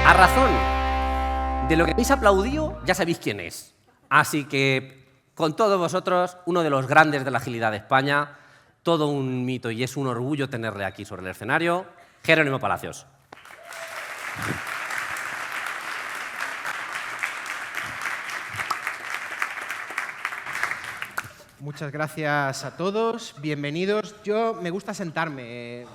A razón de lo que habéis aplaudido, ya sabéis quién es. Así que, con todos vosotros, uno de los grandes de la agilidad de España, todo un mito y es un orgullo tenerle aquí sobre el escenario, Jerónimo Palacios. Muchas gracias a todos, bienvenidos. Me gusta sentarme,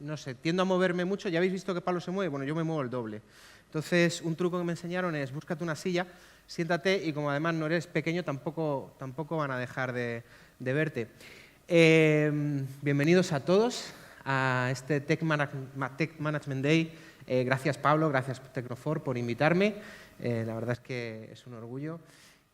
no sé, tiendo a moverme mucho. ¿Ya habéis visto que Pablo se mueve? Bueno, yo me muevo el doble. Entonces, un truco que me enseñaron es búscate una silla, siéntate y como además no eres pequeño, tampoco van a dejar de verte. Bienvenidos a todos a este Tech Management Day. Gracias Pablo, gracias Tecnofor por invitarme. La verdad es que es un orgullo.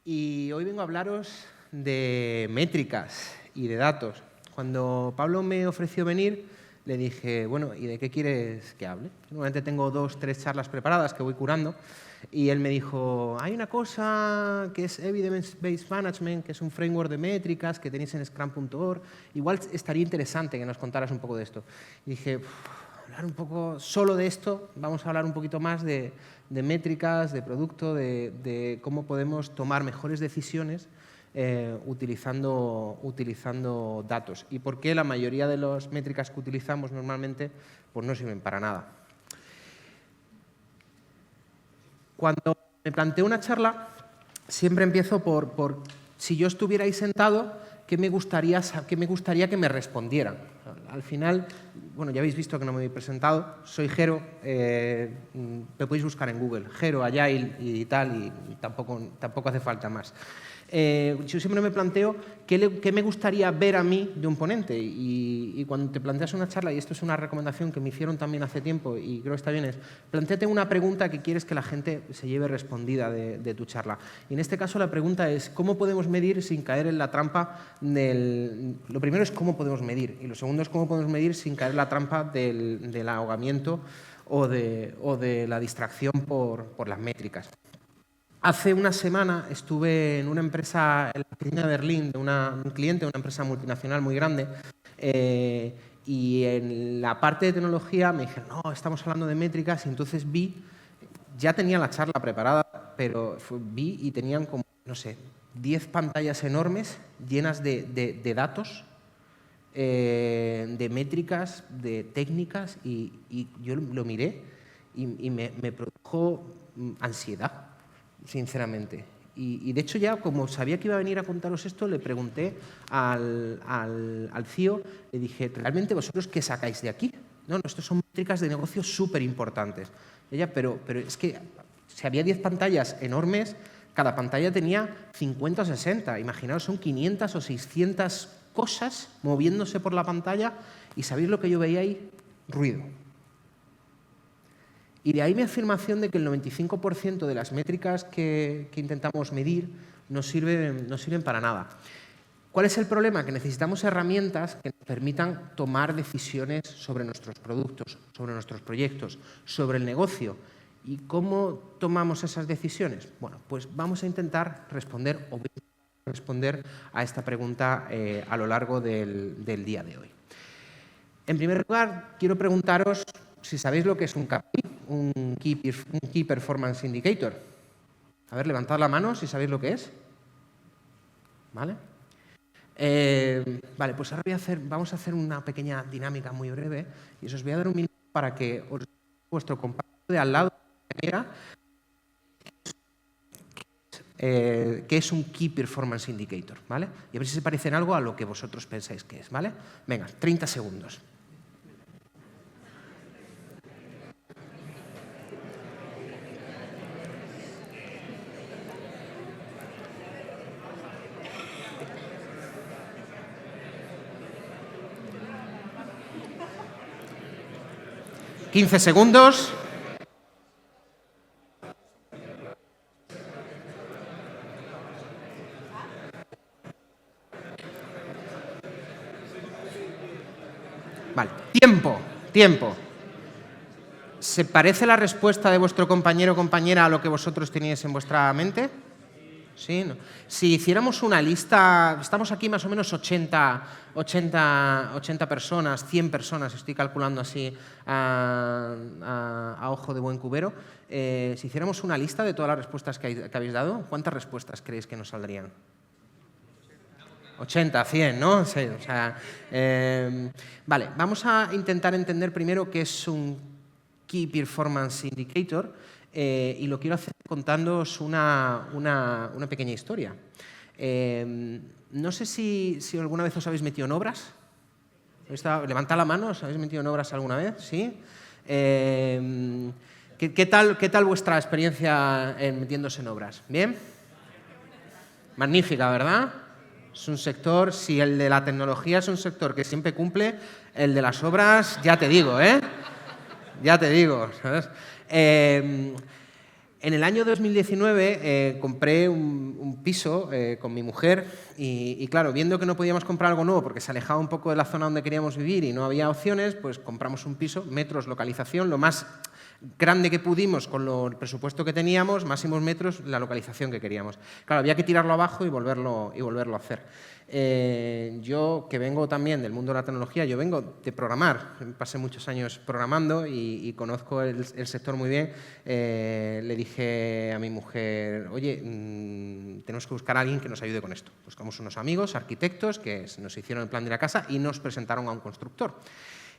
Y hoy vengo a hablaros de métricas y de datos. Cuando Pablo me ofreció venir, le dije, bueno, ¿y de qué quieres que hable? Normalmente tengo 2 o 3 charlas preparadas que voy curando y él me dijo, hay una cosa que es Evidence-Based Management, que es un framework de métricas que tenéis en Scrum.org. Igual estaría interesante que nos contaras un poco de esto. Y dije, hablar un poco solo de esto, vamos a hablar un poquito más de métricas, de producto, de cómo podemos tomar mejores decisiones utilizando datos y por qué la mayoría de las métricas que utilizamos normalmente pues no sirven para nada. Cuando me planteo una charla, siempre empiezo por si yo estuviera ahí sentado, ¿qué me gustaría que me respondieran? Al final, bueno, ya habéis visto que no me he presentado, soy Jero, me podéis buscar en Google, Jero, Agile y tal, y tampoco hace falta más. Yo siempre me planteo qué me gustaría ver a mí de un ponente y cuando te planteas una charla, y esto es una recomendación que me hicieron también hace tiempo y creo que está bien, es plantéate una pregunta que quieres que la gente se lleve respondida de tu charla. Y en este caso la pregunta es ¿cómo podemos medir sin caer en la trampa del... Lo primero es cómo podemos medir y lo segundo es cómo podemos medir sin caer en la trampa del ahogamiento o de la distracción por las métricas. Hace una semana estuve en una empresa en la oficina de Berlín, de un cliente de una empresa multinacional muy grande, y en la parte de tecnología me dijeron, no, estamos hablando de métricas, y entonces ya tenía la charla preparada, pero vi y tenían como, no sé, 10 pantallas enormes llenas de datos, de métricas, de técnicas, y yo lo miré y me produjo ansiedad. Sinceramente. Y de hecho ya, como sabía que iba a venir a contaros esto, le pregunté al CEO, le dije, ¿realmente vosotros qué sacáis de aquí? No, estos son métricas de negocio súper importantes. Ella, pero es que si había 10 pantallas enormes, cada pantalla tenía 50 o 60. Imaginaos, son 500 o 600 cosas moviéndose por la pantalla y ¿sabéis lo que yo veía ahí? Ruido. Y de ahí mi afirmación de que el 95% de las métricas que intentamos medir no sirven para nada. ¿Cuál es el problema? Que necesitamos herramientas que nos permitan tomar decisiones sobre nuestros productos, sobre nuestros proyectos, sobre el negocio. ¿Y cómo tomamos esas decisiones? Bueno, pues vamos a intentar responder a esta pregunta a lo largo del día de hoy. En primer lugar, quiero preguntaros si sabéis lo que es un KPI, un Key Performance Indicator. A ver, levantad la mano si sabéis lo que es. ¿Vale? Vale, pues ahora vamos a hacer una pequeña dinámica muy breve y os voy a dar un minuto para que vuestro compañero de al lado que es un Key Performance Indicator, ¿vale? Y a ver si se parece en algo a lo que vosotros pensáis que es, ¿vale? Venga, 30 segundos. ¿15 segundos? Vale, tiempo. ¿Se parece la respuesta de vuestro compañero o compañera a lo que vosotros teníais en vuestra mente? Sí, no. Si hiciéramos una lista, estamos aquí más o menos 80 personas, 100 personas, estoy calculando así a ojo de buen cubero. Si hiciéramos una lista de todas las respuestas que habéis dado, ¿cuántas respuestas creéis que nos saldrían? 80, 100, ¿no? Sí, o sea, vale, vamos a intentar entender primero qué es un Key Performance Indicator y lo quiero hacer contándoos una pequeña historia. No sé si alguna vez os habéis metido en obras. Levantad la mano, ¿os habéis metido en obras alguna vez? ¿Sí? ¿Qué tal vuestra experiencia metiéndose en obras? ¿Bien? Magnífica, ¿verdad? Es un sector, si el de la tecnología es un sector que siempre cumple, el de las obras, ya te digo, ¿eh? Ya te digo, ¿sabes? En el año 2019 compré un piso con mi mujer y claro, viendo que no podíamos comprar algo nuevo porque se alejaba un poco de la zona donde queríamos vivir y no había opciones, pues compramos un piso, metros, localización, lo más grande que pudimos con el presupuesto que teníamos, máximos metros, la localización que queríamos. Claro, había que tirarlo abajo y volverlo a hacer. Yo, que vengo también del mundo de la tecnología, yo vengo de programar, pasé muchos años programando y conozco el sector muy bien, le dije a mi mujer, oye, tenemos que buscar a alguien que nos ayude con esto. Buscamos unos amigos, arquitectos, que nos hicieron el plan de la casa y nos presentaron a un constructor.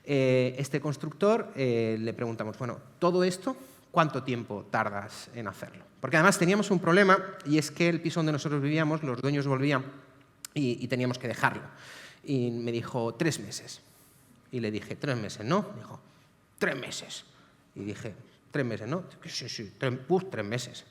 Este constructor le preguntamos, bueno, todo esto, ¿cuánto tiempo tardas en hacerlo? Porque además teníamos un problema y es que el piso donde nosotros vivíamos, los dueños volvían y teníamos que dejarlo. Y me dijo, 3 meses. Y le dije, 3 meses, ¿no? Me dijo, 3 meses. Y dije, 3 meses, ¿no? Sí, 3 meses.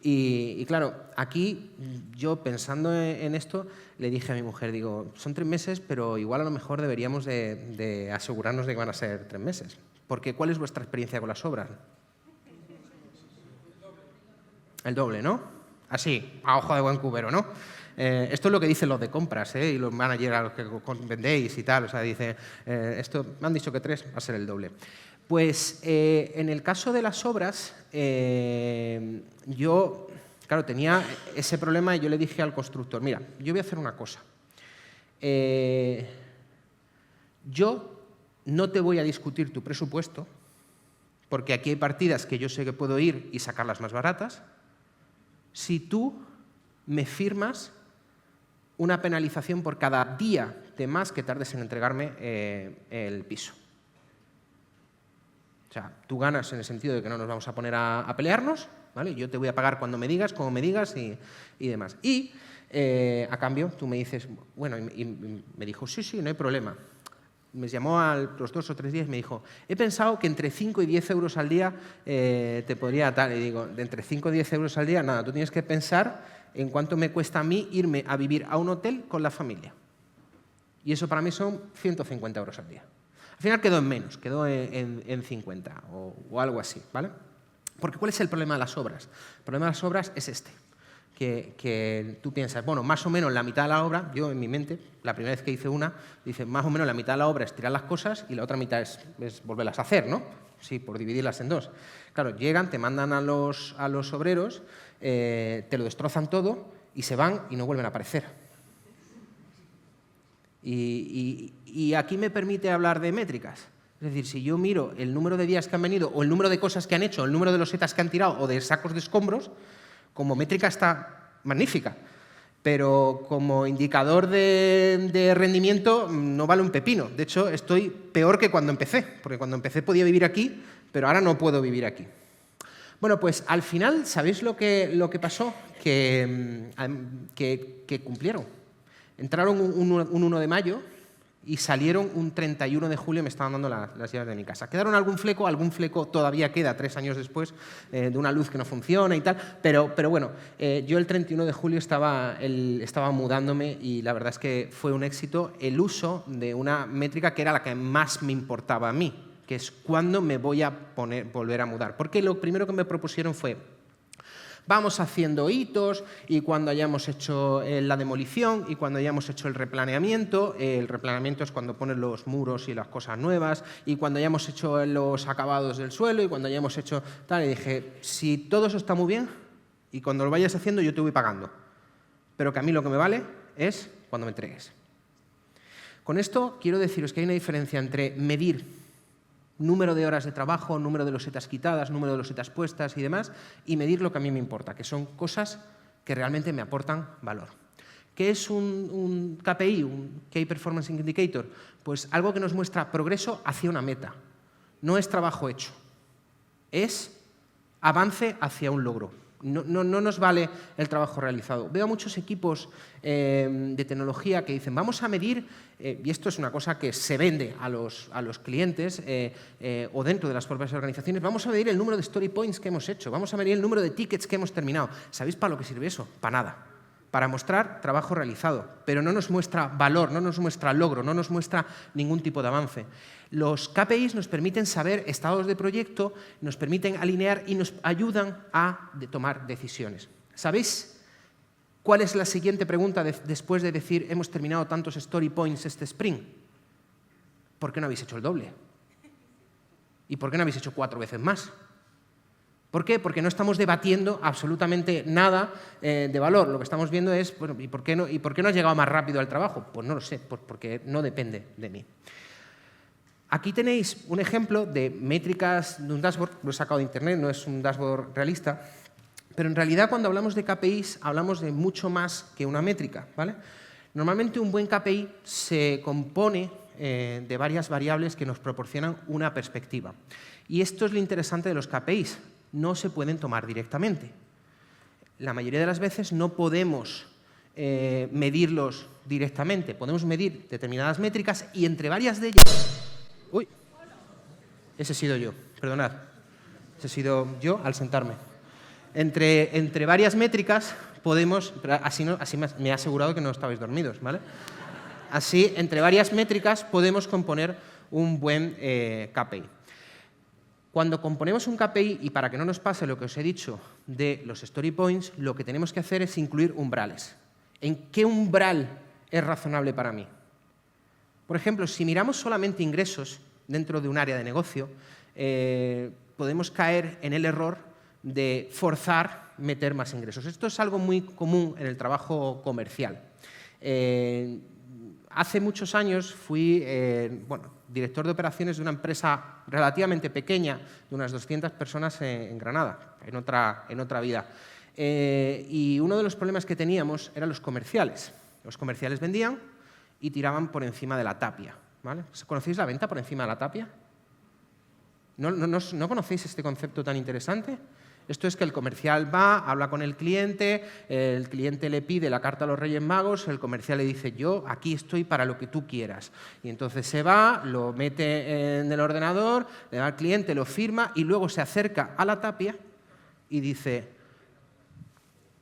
Y claro, aquí yo pensando en esto, le dije a mi mujer, digo, son 3 meses, pero igual a lo mejor deberíamos de asegurarnos de que van a ser 3 meses. Porque ¿cuál es vuestra experiencia con las obras? El doble, ¿no? Así, a ojo de buen cubero, ¿no? Esto es lo que dicen los de compras y los managers a los que vendéis y tal. O sea, dice, esto me han dicho que 3 va a ser el doble. Pues en el caso de las obras, yo, claro, tenía ese problema y yo le dije al constructor, mira, yo voy a hacer una cosa. Yo no te voy a discutir tu presupuesto, porque aquí hay partidas que yo sé que puedo ir y sacarlas más baratas, si tú me firmas una penalización por cada día de más que tardes en entregarme el piso. O sea, tú ganas en el sentido de que no nos vamos a poner a pelearnos, ¿vale? Yo te voy a pagar cuando me digas, como me digas y demás. Y a cambio tú me dices, bueno, y me dijo, sí, no hay problema. Me llamó a los 2 o 3 días y me dijo, he pensado que entre 5 y 10 euros al día te podría tal. Y digo, de entre 5 y 10 euros al día, nada, tú tienes que pensar en cuánto me cuesta a mí irme a vivir a un hotel con la familia. Y eso para mí son 150 euros al día. Al final quedó en menos, quedó en 50 o algo así, ¿vale? Porque ¿cuál es el problema de las obras? El problema de las obras es este, que tú piensas, bueno, más o menos la mitad de la obra, yo en mi mente, la primera vez que hice una, dice, más o menos la mitad de la obra es tirar las cosas y la otra mitad es volverlas a hacer, ¿no? Sí, por dividirlas en 2. Claro, llegan, te mandan a los obreros, te lo destrozan todo y se van y no vuelven a aparecer. Y aquí me permite hablar de métricas. Es decir, si yo miro el número de días que han venido o el número de cosas que han hecho, el número de losetas que han tirado o de sacos de escombros, como métrica está magnífica. Pero como indicador de rendimiento no vale un pepino. De hecho, estoy peor que cuando empecé, porque cuando empecé podía vivir aquí, pero ahora no puedo vivir aquí. Bueno, pues al final, ¿sabéis lo que pasó? Que cumplieron. Entraron un 1 de mayo y salieron un 31 de julio, me estaban dando las llaves de mi casa. Quedaron algún fleco todavía queda 3 años después, de una luz que no funciona y tal, pero bueno, yo el 31 de julio estaba mudándome y la verdad es que fue un éxito el uso de una métrica que era la que más me importaba a mí, que es cuándo me voy a volver a mudar. Porque lo primero que me propusieron fue, vamos haciendo hitos y cuando hayamos hecho la demolición y cuando hayamos hecho el replaneamiento es cuando pones los muros y las cosas nuevas, y cuando hayamos hecho los acabados del suelo y cuando hayamos hecho tal, y dije, si todo eso está muy bien y cuando lo vayas haciendo yo te voy pagando. pero que a mí lo que me vale es cuando me entregues. Con esto quiero deciros que hay una diferencia entre medir número de horas de trabajo, número de losetas quitadas, número de losetas puestas y demás, y medir lo que a mí me importa, que son cosas que realmente me aportan valor. ¿Qué es un KPI, un Key Performance Indicator? Pues algo que nos muestra progreso hacia una meta. No es trabajo hecho, es avance hacia un logro. No nos vale el trabajo realizado. Veo a muchos equipos de tecnología que dicen, vamos a medir, y esto es una cosa que se vende a los clientes o dentro de las propias organizaciones, vamos a medir el número de story points que hemos hecho, vamos a medir el número de tickets que hemos terminado. ¿Sabéis para lo que sirve eso? Para nada. Para mostrar trabajo realizado, pero no nos muestra valor, no nos muestra logro, no nos muestra ningún tipo de avance. Los KPIs nos permiten saber estados de proyecto, nos permiten alinear y nos ayudan a tomar decisiones. ¿Sabéis cuál es la siguiente pregunta después de decir hemos terminado tantos story points este sprint? ¿Por qué no habéis hecho el doble? ¿Y por qué no habéis hecho 4 veces más? ¿Por qué? Porque no estamos debatiendo absolutamente nada de valor. Lo que estamos viendo es, bueno, ¿y por qué no has llegado más rápido al trabajo? Pues no lo sé, porque no depende de mí. Aquí tenéis un ejemplo de métricas de un dashboard, lo he sacado de internet, no es un dashboard realista, pero en realidad cuando hablamos de KPIs hablamos de mucho más que una métrica, ¿vale? Normalmente un buen KPI se compone de varias variables que nos proporcionan una perspectiva. Y esto es lo interesante de los KPIs. No se pueden tomar directamente. La mayoría de las veces no podemos medirlos directamente. Podemos medir determinadas métricas y entre varias de ellas... ¡Uy! Ese he sido yo, perdonad. Ese he sido yo al sentarme. Entre varias métricas podemos... Así me he asegurado que no estabais dormidos, ¿vale? Así, entre varias métricas podemos componer un buen KPI. Cuando componemos un KPI, y para que no nos pase lo que os he dicho de los story points, lo que tenemos que hacer es incluir umbrales. ¿En qué umbral es razonable para mí? Por ejemplo, si miramos solamente ingresos dentro de un área de negocio, podemos caer en el error de forzar meter más ingresos. Esto es algo muy común en el trabajo comercial. Hace muchos años fui director de operaciones de una empresa relativamente pequeña, de unas 200 personas en Granada, en otra vida. Y uno de los problemas que teníamos eran los comerciales. Los comerciales vendían y tiraban por encima de la tapia, ¿vale? ¿Conocéis la venta por encima de la tapia? ¿No conocéis este concepto tan interesante? Esto es que el comercial va, habla con el cliente le pide la carta a los Reyes Magos, el comercial le dice, yo aquí estoy para lo que tú quieras. Y entonces se va, lo mete en el ordenador, le da al cliente, lo firma y luego se acerca a la tapia y dice,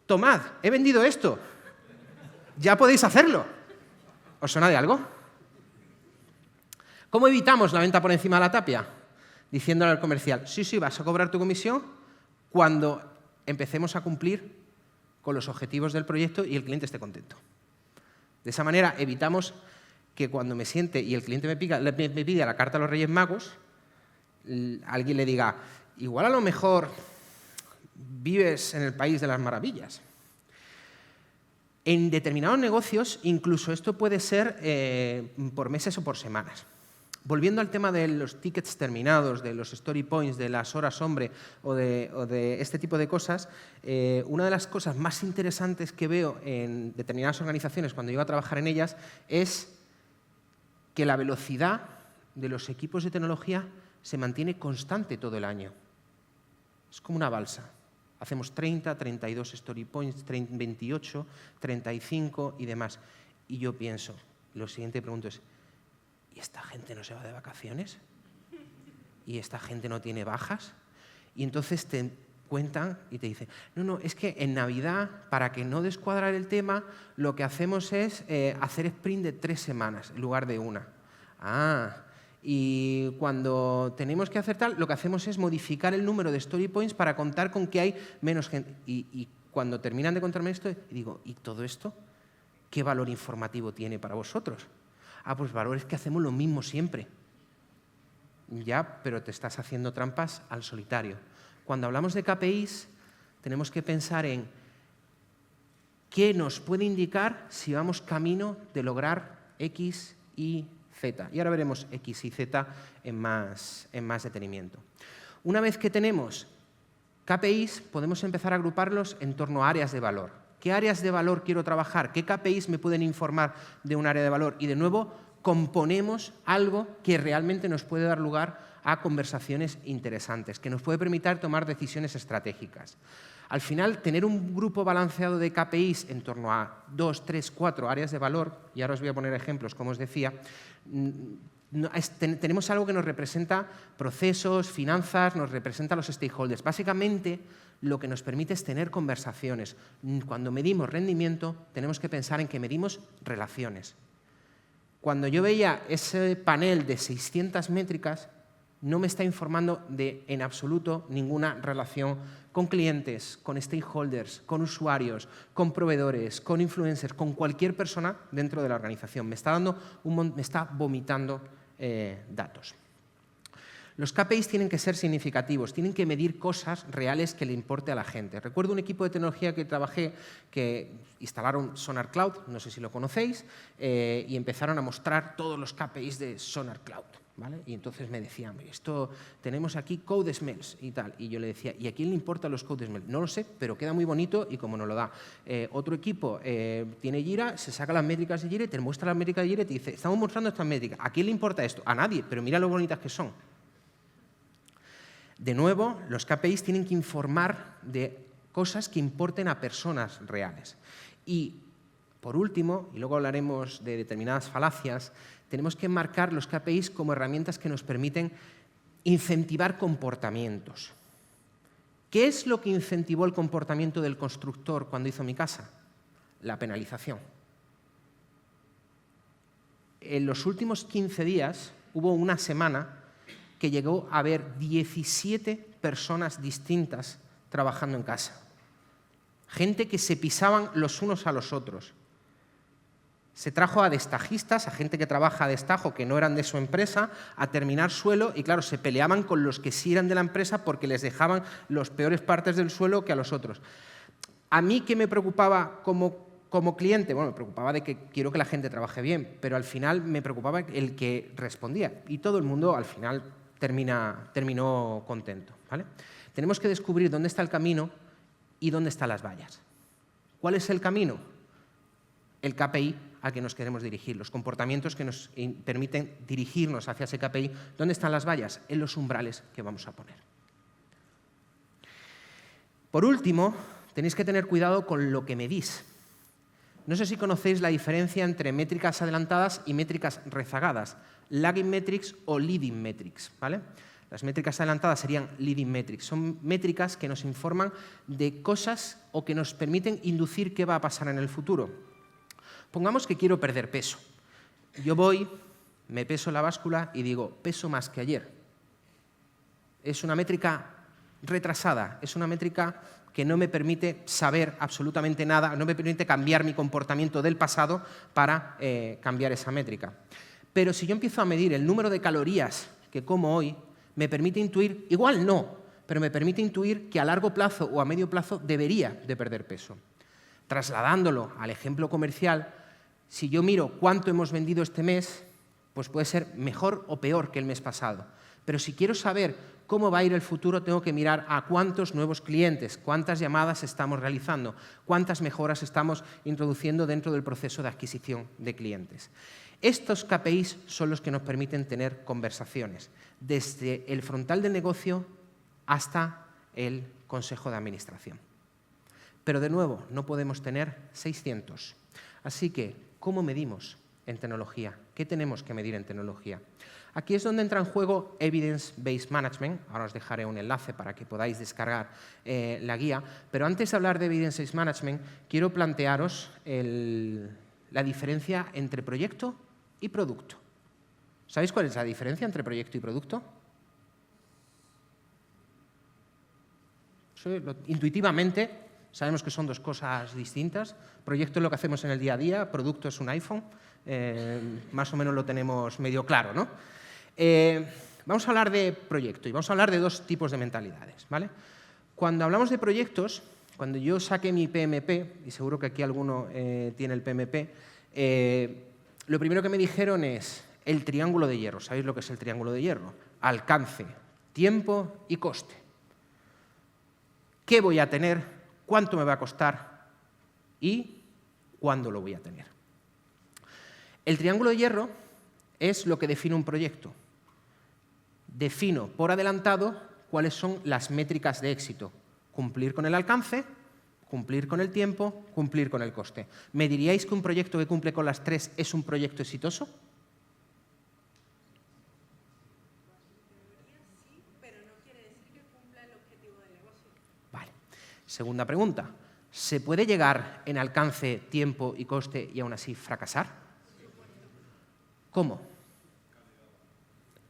tomad, he vendido esto, ya podéis hacerlo. ¿Os suena de algo? ¿Cómo evitamos la venta por encima de la tapia? Diciéndole al comercial, sí, vas a cobrar tu comisión cuando empecemos a cumplir con los objetivos del proyecto y el cliente esté contento. De esa manera evitamos que cuando me siente y el cliente me pida la carta a los Reyes Magos, alguien le diga, igual a lo mejor vives en el país de las maravillas. En determinados negocios, incluso esto puede ser por meses o por semanas. Volviendo al tema de los tickets terminados, de los story points, de las horas hombre o de este tipo de cosas, una de las cosas más interesantes que veo en determinadas organizaciones cuando llego a trabajar en ellas es que la velocidad de los equipos de tecnología se mantiene constante todo el año. Es como una balsa. Hacemos 30, 32 story points, 28, 35 y demás. Y yo pienso, lo siguiente que pregunto es, ¿y esta gente no se va de vacaciones? ¿Y esta gente no tiene bajas? Y entonces te cuentan y te dicen, no, es que en Navidad, para que no descuadrar el tema, lo que hacemos es hacer sprint de 3 semanas en lugar de 1. Y cuando tenemos que hacer tal, lo que hacemos es modificar el número de story points para contar con que hay menos gente. Y cuando terminan de contarme esto, digo, ¿y todo esto qué valor informativo tiene para vosotros? Pues valor es que hacemos lo mismo siempre. Ya, pero te estás haciendo trampas al solitario. Cuando hablamos de KPIs, tenemos que pensar en que nos puede indicar si vamos camino de lograr X y Z. Y ahora veremos X y Z en más detenimiento. Una vez que tenemos KPIs, podemos empezar a agruparlos en torno a áreas de valor. ¿Qué áreas de valor quiero trabajar? ¿Qué KPIs me pueden informar de un área de valor? Y de nuevo, componemos algo que realmente nos puede dar lugar a conversaciones interesantes, que nos puede permitir tomar decisiones estratégicas. Al final, tener un grupo balanceado de KPIs en torno a 2, 3, 4 áreas de valor, y ahora os voy a poner ejemplos, como os decía, tenemos algo que nos representa procesos, finanzas, nos representa a los stakeholders. Básicamente, lo que nos permite es tener conversaciones. Cuando medimos rendimiento, tenemos que pensar en que medimos relaciones. Cuando yo veía ese panel de 600 métricas, no me está informando de, en absoluto, ninguna relación con clientes, con stakeholders, con usuarios, con proveedores, con influencers, con cualquier persona dentro de la organización. Me está vomitando datos. Los KPIs tienen que ser significativos, tienen que medir cosas reales que le importe a la gente. Recuerdo un equipo de tecnología que trabajé que instalaron Sonar Cloud, no sé si lo conocéis, y empezaron a mostrar todos los KPIs de Sonar Cloud. ¿Vale? Y entonces me decían, esto tenemos aquí code smells y tal. Y yo le decía, ¿y a quién le importan los code smells? No lo sé, pero queda muy bonito y como nos lo da. Otro equipo tiene Jira, se saca las métricas de Jira y te muestra las métricas de Jira y te dice, estamos mostrando estas métricas. ¿A quién le importa esto? A nadie, pero mira lo bonitas que son. De nuevo, los KPIs tienen que informar de cosas que importen a personas reales. Y, por último, y luego hablaremos de determinadas falacias, tenemos que enmarcar los KPIs como herramientas que nos permiten incentivar comportamientos. ¿Qué es lo que incentivó el comportamiento del constructor cuando hizo mi casa? La penalización. En los últimos 15 días hubo una semana que llegó a haber 17 personas distintas trabajando en casa. Gente que se pisaban los unos a los otros. Se trajo a destajistas, a gente que trabaja a destajo, que no eran de su empresa, a terminar suelo y, claro, se peleaban con los que sí eran de la empresa porque les dejaban las peores partes del suelo que a los otros. A mí, ¿qué me preocupaba como cliente? Bueno, me preocupaba de que quiero que la gente trabaje bien, pero al final me preocupaba el que respondía y todo el mundo al final terminó contento, ¿vale? Tenemos que descubrir dónde está el camino y dónde están las vallas. ¿Cuál es el camino? El KPI al que nos queremos dirigir, los comportamientos que nos permiten dirigirnos hacia ese KPI. ¿Dónde están las vallas? En los umbrales que vamos a poner. Por último, tenéis que tener cuidado con lo que medís. No sé si conocéis la diferencia entre métricas adelantadas y métricas rezagadas, lagging metrics o leading metrics, ¿vale? Las métricas adelantadas serían leading metrics. Son métricas que nos informan de cosas o que nos permiten inducir qué va a pasar en el futuro. Pongamos que quiero perder peso. Yo voy, me peso la báscula y digo, peso más que ayer. Es una métrica retrasada, es una métrica que no me permite saber absolutamente nada, no me permite cambiar mi comportamiento del pasado para cambiar esa métrica. Pero si yo empiezo a medir el número de calorías que como hoy, me permite intuir, igual no, pero me permite intuir que a largo plazo o a medio plazo debería de perder peso. Trasladándolo al ejemplo comercial, si yo miro cuánto hemos vendido este mes, pues puede ser mejor o peor que el mes pasado. Pero si quiero saber cómo va a ir el futuro, tengo que mirar a cuántos nuevos clientes, cuántas llamadas estamos realizando, cuántas mejoras estamos introduciendo dentro del proceso de adquisición de clientes. Estos KPIs son los que nos permiten tener conversaciones, desde el frontal del negocio hasta el consejo de administración. Pero de nuevo, no podemos tener 600. Así que, ¿cómo medimos en tecnología? ¿Qué tenemos que medir en tecnología? Aquí es donde entra en juego Evidence-Based Management. Ahora os dejaré un enlace para que podáis descargar la guía. Pero antes de hablar de Evidence-Based Management, quiero plantearos la diferencia entre proyecto y producto. ¿Sabéis cuál es la diferencia entre proyecto y producto? Intuitivamente sabemos que son dos cosas distintas. Proyecto es lo que hacemos en el día a día, producto es un iPhone. Más o menos lo tenemos medio claro, ¿no? Vamos a hablar de proyecto y vamos a hablar de dos tipos de mentalidades, ¿vale? Cuando hablamos de proyectos, Cuando yo saqué mi PMP, y seguro que aquí alguno tiene el PMP, lo primero que me dijeron es el triángulo de hierro. ¿Sabéis lo que es el triángulo de hierro? Alcance, tiempo y coste. ¿Qué voy a tener? ¿Cuánto me va a costar? ¿Y cuándo lo voy a tener? El triángulo de hierro es lo que define un proyecto. Defino por adelantado cuáles son las métricas de éxito. Cumplir con el alcance, cumplir con el tiempo, cumplir con el coste. ¿Me diríais que un proyecto que cumple con las tres es un proyecto exitoso? Vale. Segunda pregunta. ¿Se puede llegar en alcance, tiempo y coste y aún así fracasar? ¿Cómo?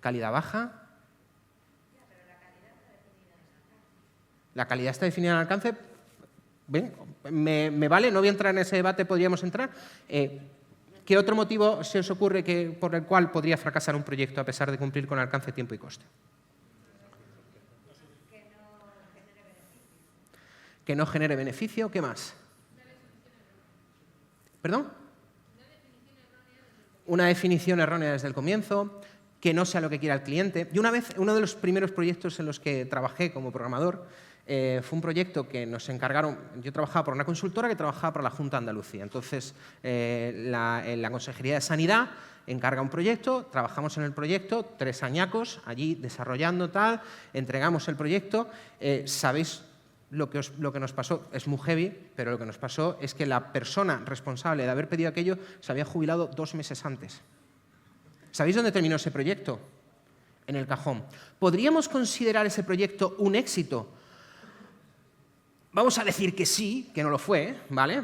¿Calidad baja? ¿La calidad está definida en alcance? Bien, me vale, no voy a entrar en ese debate, podríamos entrar. ¿Qué otro motivo se os ocurre por el cual podría fracasar un proyecto a pesar de cumplir con alcance, tiempo y coste? Que no genere beneficio. ¿Qué más? ¿Perdón? Una definición errónea desde el comienzo, que no sea lo que quiera el cliente. Y una vez, uno de los primeros proyectos en los que trabajé como programador fue un proyecto que nos encargaron. Yo trabajaba por una consultora que trabajaba para la Junta de Andalucía. Entonces, la Consejería de Sanidad encarga un proyecto, trabajamos en el proyecto, 3 añacos allí desarrollando tal, entregamos el proyecto. ¿Sabéis lo que nos pasó? Es muy heavy, pero lo que nos pasó es que la persona responsable de haber pedido aquello se había jubilado 2 meses antes. ¿Sabéis dónde terminó ese proyecto? En el cajón. ¿Podríamos considerar ese proyecto un éxito? Vamos a decir que sí, que no lo fue, ¿vale?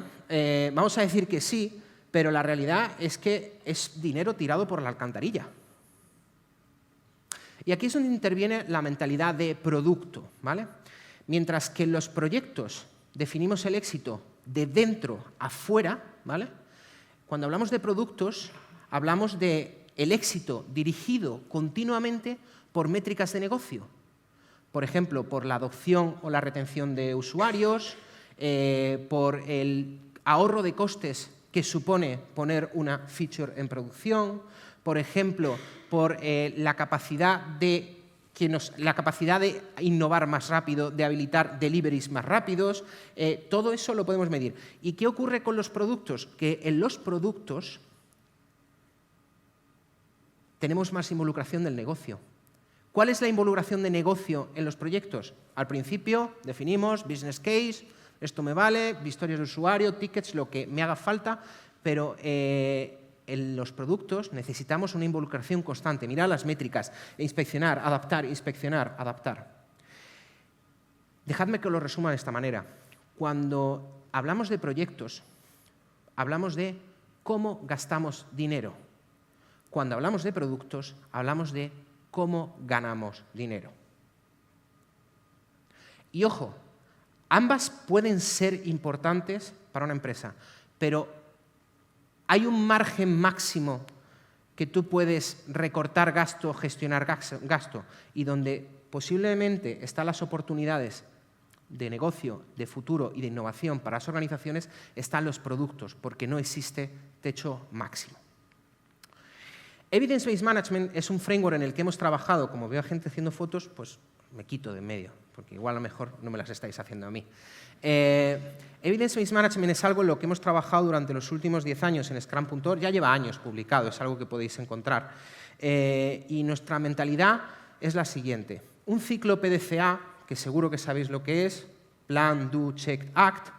Vamos a decir que sí, pero la realidad es que es dinero tirado por la alcantarilla. Y aquí es donde interviene la mentalidad de producto, ¿vale? Mientras que en los proyectos definimos el éxito de dentro a fuera, ¿vale? Cuando hablamos de productos, hablamos de el éxito dirigido continuamente por métricas de negocio. Por ejemplo, por la adopción o la retención de usuarios, por el ahorro de costes que supone poner una feature en producción, por ejemplo, por la capacidad de innovar más rápido, de habilitar deliveries más rápidos. Todo eso lo podemos medir. ¿Y qué ocurre con los productos? Que en los productos tenemos más involucración del negocio. ¿Cuál es la involucración de negocio en los proyectos? Al principio definimos business case, esto me vale, historias de usuario, tickets, lo que me haga falta, pero en los productos necesitamos una involucración constante. Mirar las métricas, inspeccionar, adaptar. Dejadme que lo resuma de esta manera. Cuando hablamos de proyectos, hablamos de cómo gastamos dinero. Cuando hablamos de productos, hablamos de cómo ganamos dinero. Y ojo, ambas pueden ser importantes para una empresa, pero hay un margen máximo que tú puedes recortar gasto, gestionar gasto, y donde posiblemente están las oportunidades de negocio, de futuro y de innovación para las organizaciones, están los productos, porque no existe techo máximo. Evidence-Based Management es un framework en el que hemos trabajado. Como veo a gente haciendo fotos, pues me quito de en medio, porque igual a lo mejor no me las estáis haciendo a mí. Evidence-Based Management es algo en lo que hemos trabajado durante los últimos 10 años en Scrum.org. Ya lleva años publicado, es algo que podéis encontrar. Y nuestra mentalidad es la siguiente. Un ciclo PDCA, que seguro que sabéis lo que es, Plan, Do, Check, Act,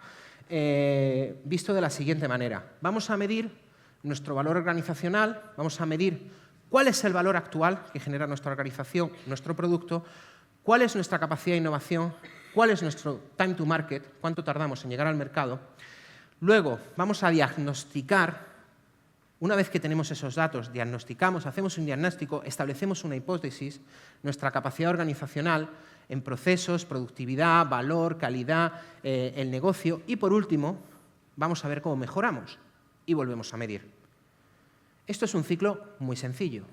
visto de la siguiente manera. Vamos a medir nuestro valor organizacional, vamos a medir cuál es el valor actual que genera nuestra organización, nuestro producto, cuál es nuestra capacidad de innovación, cuál es nuestro time to market, cuánto tardamos en llegar al mercado. Luego vamos a diagnosticar, una vez que tenemos esos datos, diagnosticamos, hacemos un diagnóstico, establecemos una hipótesis, nuestra capacidad organizacional en procesos, productividad, valor, calidad, el negocio, y por último vamos a ver cómo mejoramos y volvemos a medir. Esto es un ciclo muy sencillo.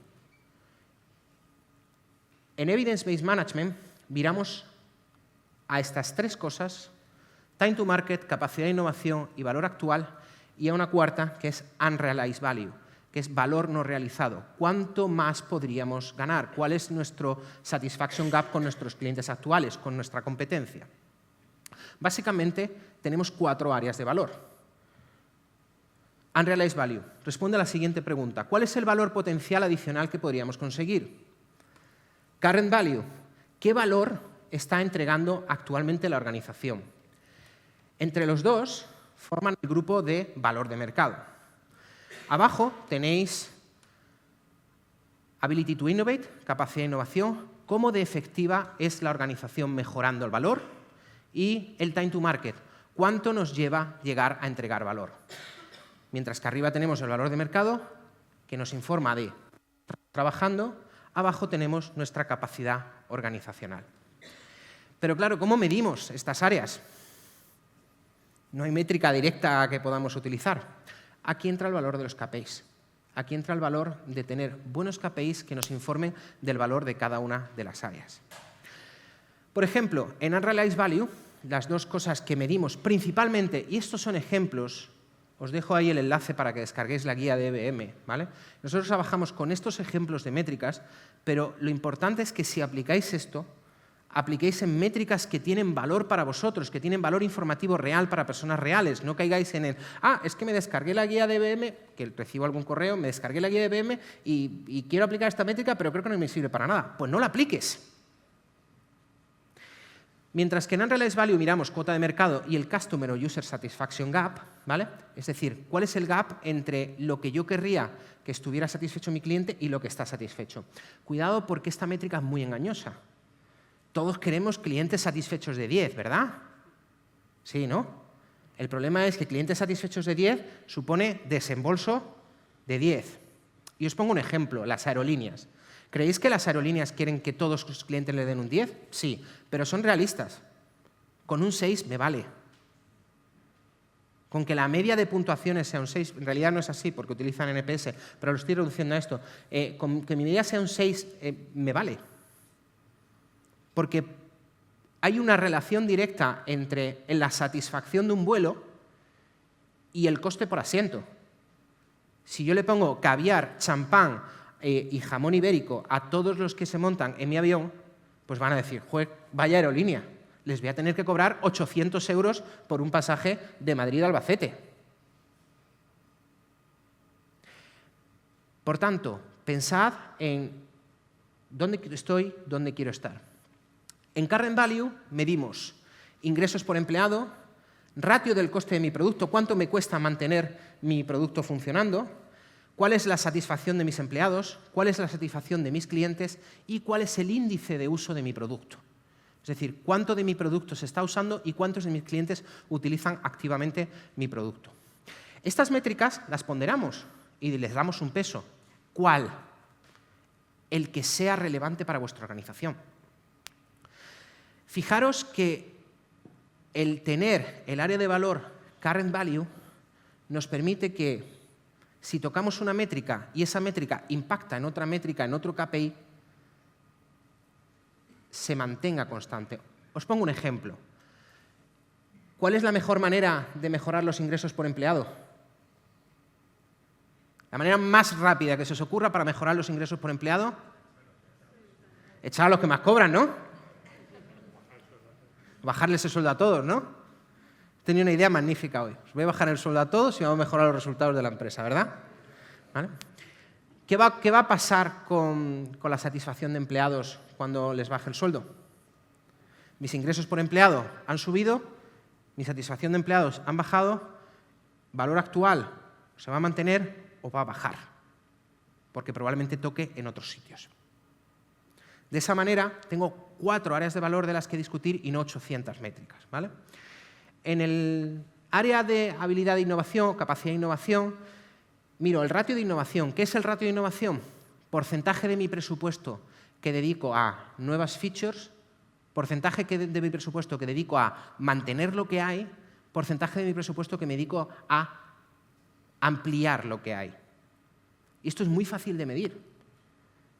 En Evidence-Based Management miramos a estas 3 cosas time to market, capacidad de innovación y valor actual, y a una cuarta que es unrealized value, que es valor no realizado. ¿Cuánto más podríamos ganar? ¿Cuál es nuestro satisfaction gap con nuestros clientes actuales, con nuestra competencia? Básicamente, tenemos 4 áreas de valor. Unrealized value. Responde a la siguiente pregunta. ¿Cuál es el valor potencial adicional que podríamos conseguir? Current value. ¿Qué valor está entregando actualmente la organización? Entre los dos forman el grupo de valor de mercado. Abajo tenéis Ability to Innovate, capacidad de innovación, cómo de efectiva es la organización mejorando el valor, y el time to market, cuánto nos lleva llegar a entregar valor. Mientras que arriba tenemos el valor de mercado, que nos informa de trabajando, abajo tenemos nuestra capacidad organizacional. Pero claro, ¿cómo medimos estas áreas? No hay métrica directa que podamos utilizar. Aquí entra el valor de los KPIs. Aquí entra el valor de tener buenos KPIs que nos informen del valor de cada una de las áreas. Por ejemplo, en Unrealized Value, las 2 cosas que medimos principalmente, y estos son ejemplos, os dejo ahí el enlace para que descarguéis la guía de EBM, ¿vale? Nosotros trabajamos con estos ejemplos de métricas, pero lo importante es que si aplicáis esto, apliquéis en métricas que tienen valor para vosotros, que tienen valor informativo real para personas reales. No caigáis en el, es que me descargué la guía de EBM, que recibo algún correo, me descargué la guía de EBM y quiero aplicar esta métrica, pero creo que no me sirve para nada. Pues no la apliques. Mientras que en Unrealized Value miramos cuota de mercado y el Customer o User Satisfaction Gap, ¿vale? Es decir, ¿cuál es el gap entre lo que yo querría que estuviera satisfecho mi cliente y lo que está satisfecho? Cuidado, porque esta métrica es muy engañosa. Todos queremos clientes satisfechos de 10, ¿verdad? Sí, ¿no? El problema es que clientes satisfechos de 10 supone desembolso de 10. Y os pongo un ejemplo, las aerolíneas. ¿Creéis que las aerolíneas quieren que todos sus clientes le den un 10? Sí, pero son realistas. Con un 6 me vale. Con que la media de puntuaciones sea un 6, en realidad no es así porque utilizan NPS, pero lo estoy reduciendo a esto. Con que mi media sea un 6 me vale. Porque hay una relación directa entre la satisfacción de un vuelo y el coste por asiento. Si yo le pongo caviar, champán y jamón ibérico a todos los que se montan en mi avión, pues van a decir, joder, vaya aerolínea, les voy a tener que cobrar 800 euros por un pasaje de Madrid a Albacete. Por tanto, pensad en dónde estoy, dónde quiero estar. En Current Value medimos ingresos por empleado, ratio del coste de mi producto, cuánto me cuesta mantener mi producto funcionando, cuál es la satisfacción de mis empleados, cuál es la satisfacción de mis clientes y cuál es el índice de uso de mi producto. Es decir, cuánto de mi producto se está usando y cuántos de mis clientes utilizan activamente mi producto. Estas métricas las ponderamos y les damos un peso. ¿Cuál? El que sea relevante para vuestra organización. Fijaros que el tener el área de valor Current Value nos permite que si tocamos una métrica y esa métrica impacta en otra métrica, en otro KPI, se mantenga constante. Os pongo un ejemplo. ¿Cuál es la mejor manera de mejorar los ingresos por empleado? La manera más rápida que se os ocurra para mejorar los ingresos por empleado, echar a los que más cobran, ¿no? Bajarles el sueldo a todos, ¿no? He tenido una idea magnífica hoy. Os voy a bajar el sueldo a todos y vamos a mejorar los resultados de la empresa, ¿verdad? ¿Vale? ¿Qué va a pasar con la satisfacción de empleados cuando les baje el sueldo? Mis ingresos por empleado han subido, mi satisfacción de empleados han bajado, valor actual se va a mantener o va a bajar, porque probablemente toque en otros sitios. De esa manera, tengo 4 áreas de valor de las que discutir y no 800 métricas, ¿vale? En el área de habilidad de innovación, capacidad de innovación, miro el ratio de innovación. ¿Qué es el ratio de innovación? Porcentaje de mi presupuesto que dedico a nuevas features, porcentaje de mi presupuesto que dedico a mantener lo que hay, porcentaje de mi presupuesto que me dedico a ampliar lo que hay. Y esto es muy fácil de medir,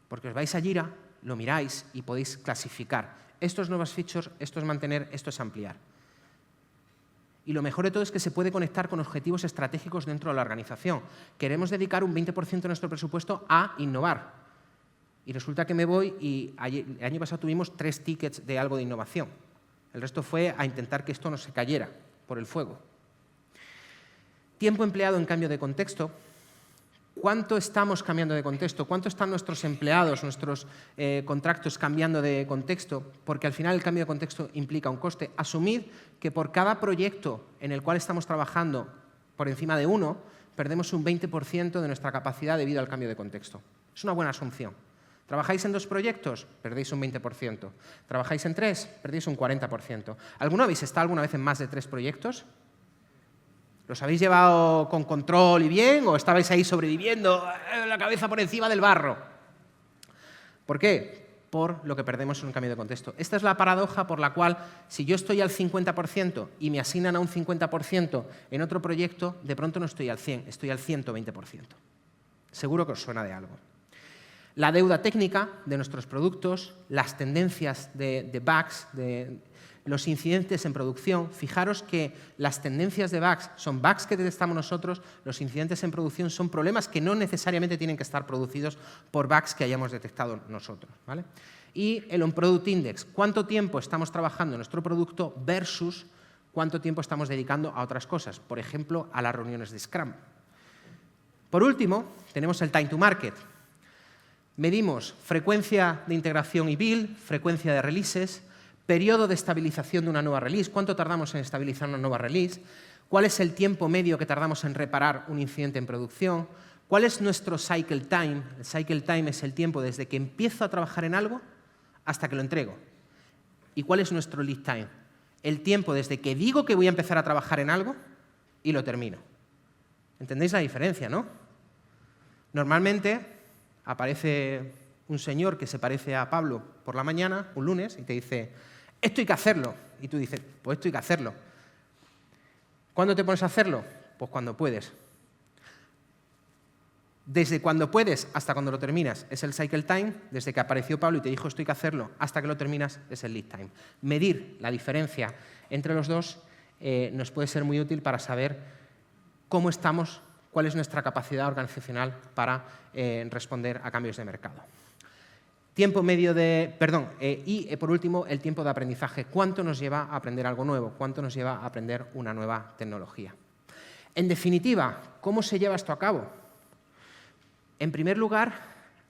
porque os vais a Jira, lo miráis y podéis clasificar. Esto es nuevas features, esto es mantener, esto es ampliar. Y lo mejor de todo es que se puede conectar con objetivos estratégicos dentro de la organización. Queremos dedicar un 20% de nuestro presupuesto a innovar. Y resulta que me voy y el año pasado tuvimos 3 tickets de algo de innovación. El resto fue a intentar que esto no se cayera por el fuego. Tiempo empleado en cambio de contexto. ¿Cuánto estamos cambiando de contexto? ¿Cuánto están nuestros empleados, nuestros contratos cambiando de contexto? Porque al final el cambio de contexto implica un coste. Asumid que por cada proyecto en el cual estamos trabajando por encima de 1, perdemos un 20% de nuestra capacidad debido al cambio de contexto. Es una buena asunción. ¿Trabajáis en 2 proyectos? Perdéis un 20%. ¿Trabajáis en 3? Perdéis un 40%. ¿Alguno habéis estado alguna vez en más de 3 proyectos? ¿Los habéis llevado con control y bien o estabais ahí sobreviviendo, la cabeza por encima del barro? ¿Por qué? Por lo que perdemos en un cambio de contexto. Esta es la paradoja por la cual, si yo estoy al 50% y me asignan a un 50% en otro proyecto, de pronto no estoy al 100%, estoy al 120%. Seguro que os suena de algo. La deuda técnica de nuestros productos, las tendencias de bugs, los incidentes en producción. Fijaros que las tendencias de bugs son bugs que detectamos nosotros, los incidentes en producción son problemas que no necesariamente tienen que estar producidos por bugs que hayamos detectado nosotros, ¿vale? Y el On-Product Index, cuánto tiempo estamos trabajando en nuestro producto versus cuánto tiempo estamos dedicando a otras cosas, por ejemplo, a las reuniones de Scrum. Por último, tenemos el Time to Market. Medimos frecuencia de integración y build, frecuencia de releases, periodo de estabilización de una nueva release, cuánto tardamos en estabilizar una nueva release, cuál es el tiempo medio que tardamos en reparar un incidente en producción, cuál es nuestro cycle time. El cycle time es el tiempo desde que empiezo a trabajar en algo hasta que lo entrego. ¿Y cuál es nuestro lead time? El tiempo desde que digo que voy a empezar a trabajar en algo y lo termino. ¿Entendéis la diferencia, no? Normalmente aparece un señor que se parece a Pablo por la mañana, un lunes, y te dice: esto hay que hacerlo. Y tú dices: pues esto hay que hacerlo. ¿Cuándo te pones a hacerlo? Pues cuando puedes. Desde cuando puedes hasta cuando lo terminas es el cycle time. Desde que apareció Pablo y te dijo esto hay que hacerlo hasta que lo terminas es el lead time. Medir la diferencia entre los dos nos puede ser muy útil para saber cómo estamos, cuál es nuestra capacidad organizacional para responder a cambios de mercado. Tiempo medio de, y por último, el tiempo de aprendizaje. ¿Cuánto nos lleva a aprender algo nuevo? ¿Cuánto nos lleva a aprender una nueva tecnología? En definitiva, ¿cómo se lleva esto a cabo? En primer lugar,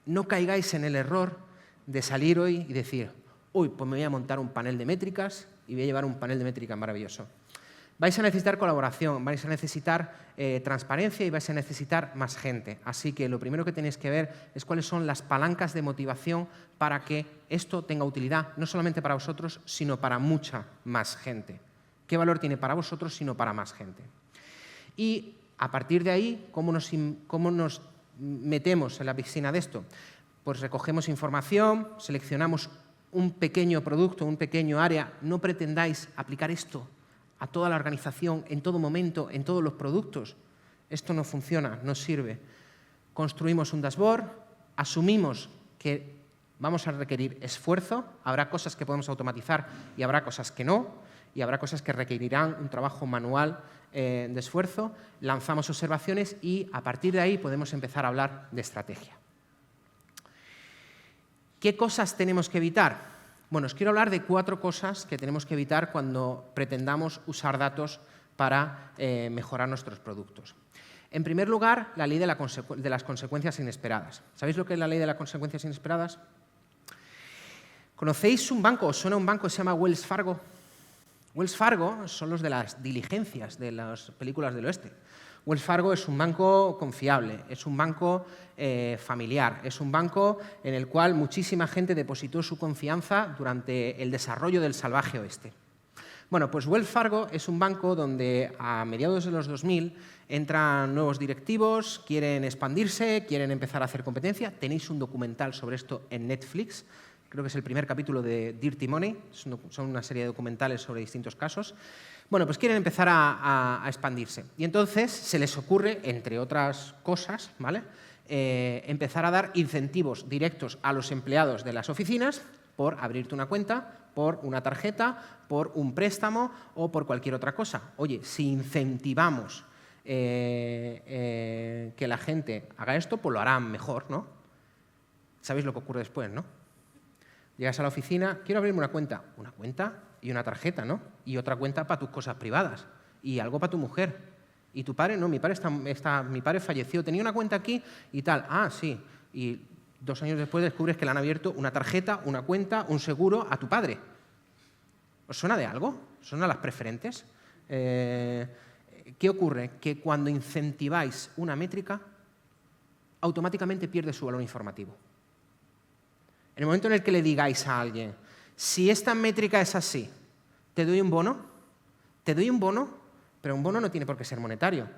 no caigáis en el error de salir hoy y decir: uy, pues me voy a montar un panel de métricas y voy a llevar un panel de métricas maravilloso. Vais a necesitar colaboración, vais a necesitar transparencia y vais a necesitar más gente. Así que lo primero que tenéis que ver es cuáles son las palancas de motivación para que esto tenga utilidad, no solamente para vosotros, sino para mucha más gente. ¿Qué valor tiene para vosotros, sino para más gente? Y a partir de ahí, ¿cómo nos metemos en la piscina de esto? Pues recogemos información, seleccionamos un pequeño producto, un pequeño área. No pretendáis aplicar esto a toda la organización, en todo momento, en todos los productos. Esto no funciona, no sirve. Construimos un dashboard, asumimos que vamos a requerir esfuerzo, habrá cosas que podemos automatizar y habrá cosas que no, y habrá cosas que requerirán un trabajo manual de esfuerzo, lanzamos observaciones y a partir de ahí podemos empezar a hablar de estrategia. ¿Qué cosas tenemos que evitar? Bueno, os quiero hablar de 4 cosas que tenemos que evitar cuando pretendamos usar datos para mejorar nuestros productos. En primer lugar, la ley de las consecuencias inesperadas. ¿Sabéis lo que es la ley de las consecuencias inesperadas? ¿Conocéis un banco? ¿Os suena un banco que se llama Wells Fargo? Wells Fargo son los de las diligencias de las películas del oeste. Wells Fargo es un banco confiable, es un banco familiar, es un banco en el cual muchísima gente depositó su confianza durante el desarrollo del salvaje oeste. Bueno, pues Wells Fargo es un banco donde a mediados de los 2000 entran nuevos directivos, quieren expandirse, quieren empezar a hacer competencia. Tenéis un documental sobre esto en Netflix, creo que es el primer capítulo de Dirty Money, son una serie de documentales sobre distintos casos. Bueno, pues quieren empezar a expandirse. Y entonces se les ocurre, entre otras cosas, ¿vale?, empezar a dar incentivos directos a los empleados de las oficinas por abrirte una cuenta, por una tarjeta, por un préstamo o por cualquier otra cosa. Oye, si incentivamos que la gente haga esto, pues lo harán mejor, ¿no? ¿Sabéis lo que ocurre después, no? Llegas a la oficina, quiero abrirme una cuenta y una tarjeta, ¿no? Y otra cuenta para tus cosas privadas y algo para tu mujer. ¿Y tu padre? No, mi padre falleció, tenía una cuenta aquí y tal. Ah, sí. Y 2 años después descubres que le han abierto una tarjeta, una cuenta, un seguro a tu padre. ¿Os suena de algo? ¿Suena a las preferentes? ¿Qué ocurre? Que cuando incentiváis una métrica, automáticamente pierde su valor informativo. En el momento en el que le digáis a alguien, si esta métrica es así, te doy un bono, pero un bono no tiene por qué ser monetario.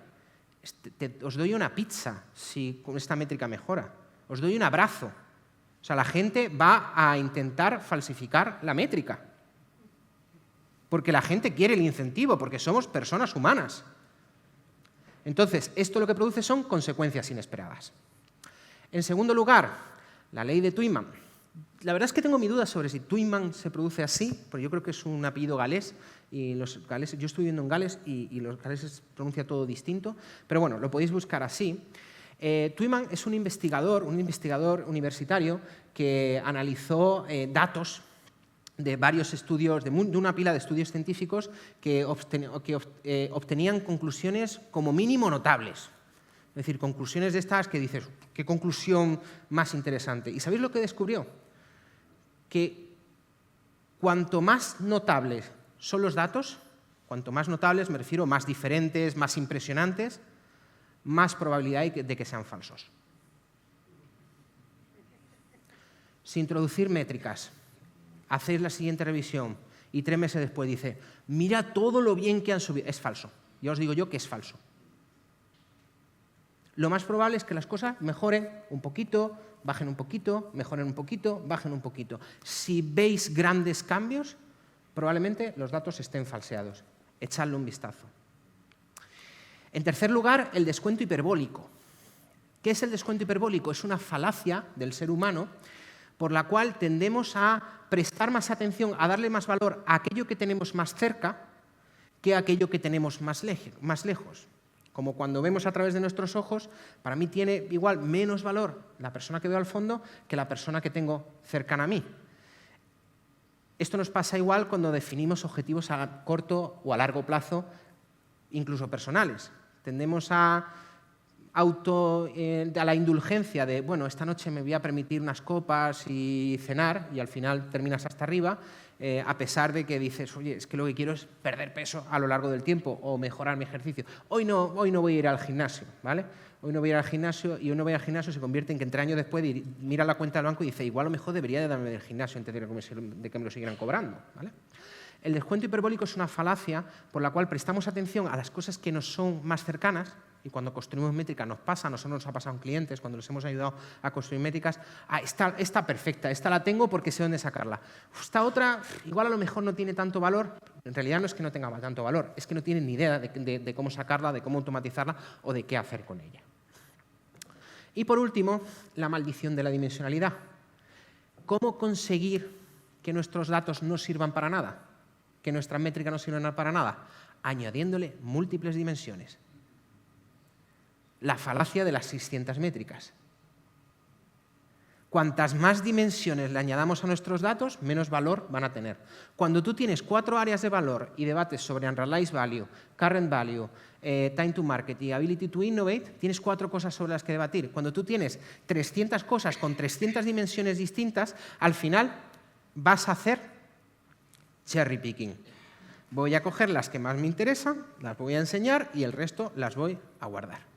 Os doy una pizza si con esta métrica mejora. Os doy un abrazo. O sea, la gente va a intentar falsificar la métrica. Porque la gente quiere el incentivo, porque somos personas humanas. Entonces, esto lo que produce son consecuencias inesperadas. En segundo lugar, la ley de Tuiman. La verdad es que tengo mi duda sobre si Tuiman se produce así, porque yo creo que es un apellido galés, y los galeses, yo estoy viviendo en Gales y los galeses pronuncia todo distinto, pero bueno, lo podéis buscar así. Tuiman es un investigador universitario que analizó datos de varios estudios, de una pila de estudios científicos que obtenían conclusiones como mínimo notables. Es decir, conclusiones de estas que dices, qué conclusión más interesante. ¿Y sabéis lo que descubrió? Que cuanto más notables son los datos, cuanto más notables, me refiero, más diferentes, más impresionantes, más probabilidad hay de que sean falsos. Si introducir métricas, hacéis la siguiente revisión y 3 meses después dice, mira todo lo bien que han subido, es falso. Ya os digo yo que es falso. Lo más probable es que las cosas mejoren un poquito, bajen un poquito, mejoren un poquito, bajen un poquito. Si veis grandes cambios, probablemente los datos estén falseados. Echadle un vistazo. En tercer lugar, el descuento hiperbólico. ¿Qué es el descuento hiperbólico? Es una falacia del ser humano por la cual tendemos a prestar más atención, a darle más valor a aquello que tenemos más cerca que a aquello que tenemos más lejos. Como cuando vemos a través de nuestros ojos, para mí tiene igual menos valor la persona que veo al fondo que la persona que tengo cercana a mí. Esto nos pasa igual cuando definimos objetivos a corto o a largo plazo, incluso personales. Tendemos a la indulgencia de, bueno, esta noche me voy a permitir unas copas y cenar, y al final terminas hasta arriba, a pesar de que dices, oye, es que lo que quiero es perder peso a lo largo del tiempo o mejorar mi ejercicio. Hoy no voy a ir al gimnasio, ¿vale? Hoy no voy a ir al gimnasio, y hoy no voy al gimnasio se convierte en que 3 años después mira la cuenta del banco y dice, igual a lo mejor debería de darme del gimnasio antes de que me lo siguieran cobrando, ¿vale? El descuento hiperbólico es una falacia por la cual prestamos atención a las cosas que nos son más cercanas, y cuando construimos métricas nos pasa, a nosotros nos ha pasado en clientes, cuando les hemos ayudado a construir métricas, esta perfecta, esta la tengo porque sé dónde sacarla. Esta otra, igual a lo mejor no tiene tanto valor, en realidad no es que no tenga tanto valor, es que no tienen ni idea de cómo sacarla, de cómo automatizarla o de qué hacer con ella. Y por último, la maldición de la dimensionalidad. ¿Cómo conseguir que nuestros datos no sirvan para nada? Que nuestras métricas no sirvan para nada, añadiéndole múltiples dimensiones. La falacia de las 600 métricas. Cuantas más dimensiones le añadamos a nuestros datos, menos valor van a tener. Cuando tú tienes 4 áreas de valor y debates sobre Unrealized Value, Current Value, Time to Market y Ability to Innovate, tienes 4 cosas sobre las que debatir. Cuando tú tienes 300 cosas con 300 dimensiones distintas, al final vas a hacer cherry picking. Voy a coger las que más me interesan, las voy a enseñar y el resto las voy a guardar.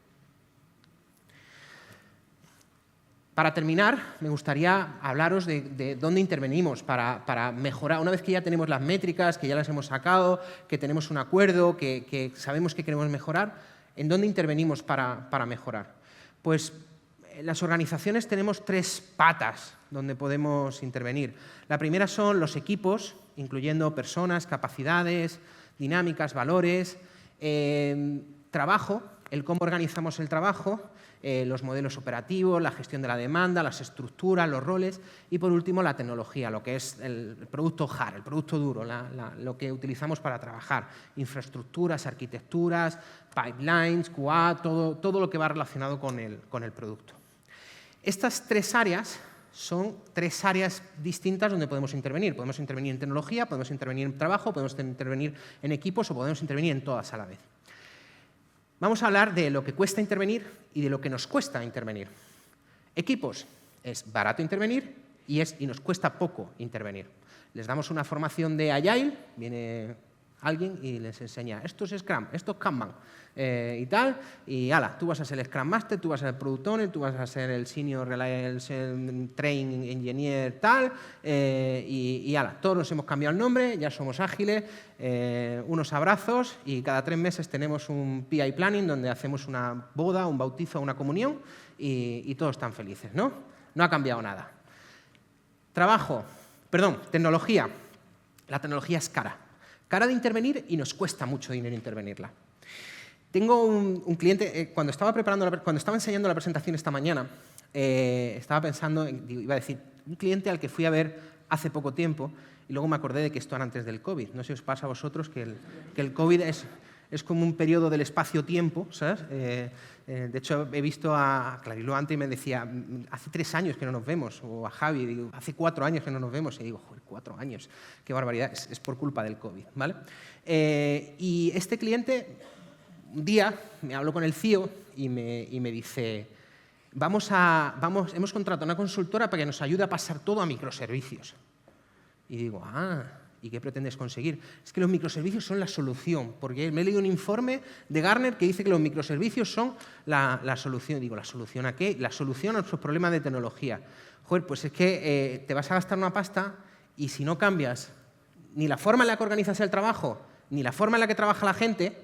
Para terminar, me gustaría hablaros de dónde intervenimos para mejorar. Una vez que ya tenemos las métricas, que ya las hemos sacado, que tenemos un acuerdo, que sabemos que queremos mejorar, ¿en dónde intervenimos para mejorar? Pues en las organizaciones tenemos 3 patas donde podemos intervenir. La primera son los equipos, incluyendo personas, capacidades, dinámicas, valores, trabajo el cómo organizamos el trabajo, los modelos operativos, la gestión de la demanda, las estructuras, los roles y, por último, la tecnología, lo que es el producto hard, el producto duro, lo que utilizamos para trabajar, infraestructuras, arquitecturas, pipelines, QA, todo lo que va relacionado con el producto. Estas 3 áreas son 3 áreas distintas donde podemos intervenir. Podemos intervenir en tecnología, podemos intervenir en trabajo, podemos intervenir en equipos o podemos intervenir en todas a la vez. Vamos a hablar de lo que cuesta intervenir y de lo que nos cuesta intervenir. Equipos, es barato intervenir y nos cuesta poco intervenir. Les damos una formación de Agile, viene alguien y les enseña, esto es Scrum, esto es Kanban y tal, y ala, tú vas a ser el Scrum Master, tú vas a ser el Product Owner, tú vas a ser el Senior Train Engineer tal, y ala, todos nos hemos cambiado el nombre, ya somos ágiles, unos abrazos y cada 3 meses tenemos un PI Planning donde hacemos una boda, un bautizo, una comunión y todos están felices, ¿no? No ha cambiado nada. Tecnología. La tecnología es cara. Cara de intervenir y nos cuesta mucho dinero intervenirla. Tengo un cliente, cuando estaba enseñando la presentación esta mañana, estaba pensando, iba a decir, un cliente al que fui a ver hace poco tiempo y luego me acordé de que esto era antes del COVID. No sé si os pasa a vosotros que el COVID es como un periodo del espacio-tiempo, ¿sabes? De hecho, he visto a Clarilo antes y me decía, hace 3 años que no nos vemos, o a Javi, digo, hace 4 años que no nos vemos, y digo, joder, 4 años, qué barbaridad, es por culpa del COVID, ¿vale? Y este cliente, un día, me habló con el CIO y me dice, hemos contratado una consultora para que nos ayude a pasar todo a microservicios. Y digo, ¿y qué pretendes conseguir? Es que los microservicios son la solución, porque me he leído un informe de Gartner que dice que los microservicios son la solución. Digo, ¿la solución a qué? La solución a nuestros problemas de tecnología. Joder, pues es que te vas a gastar una pasta y si no cambias ni la forma en la que organizas el trabajo, ni la forma en la que trabaja la gente,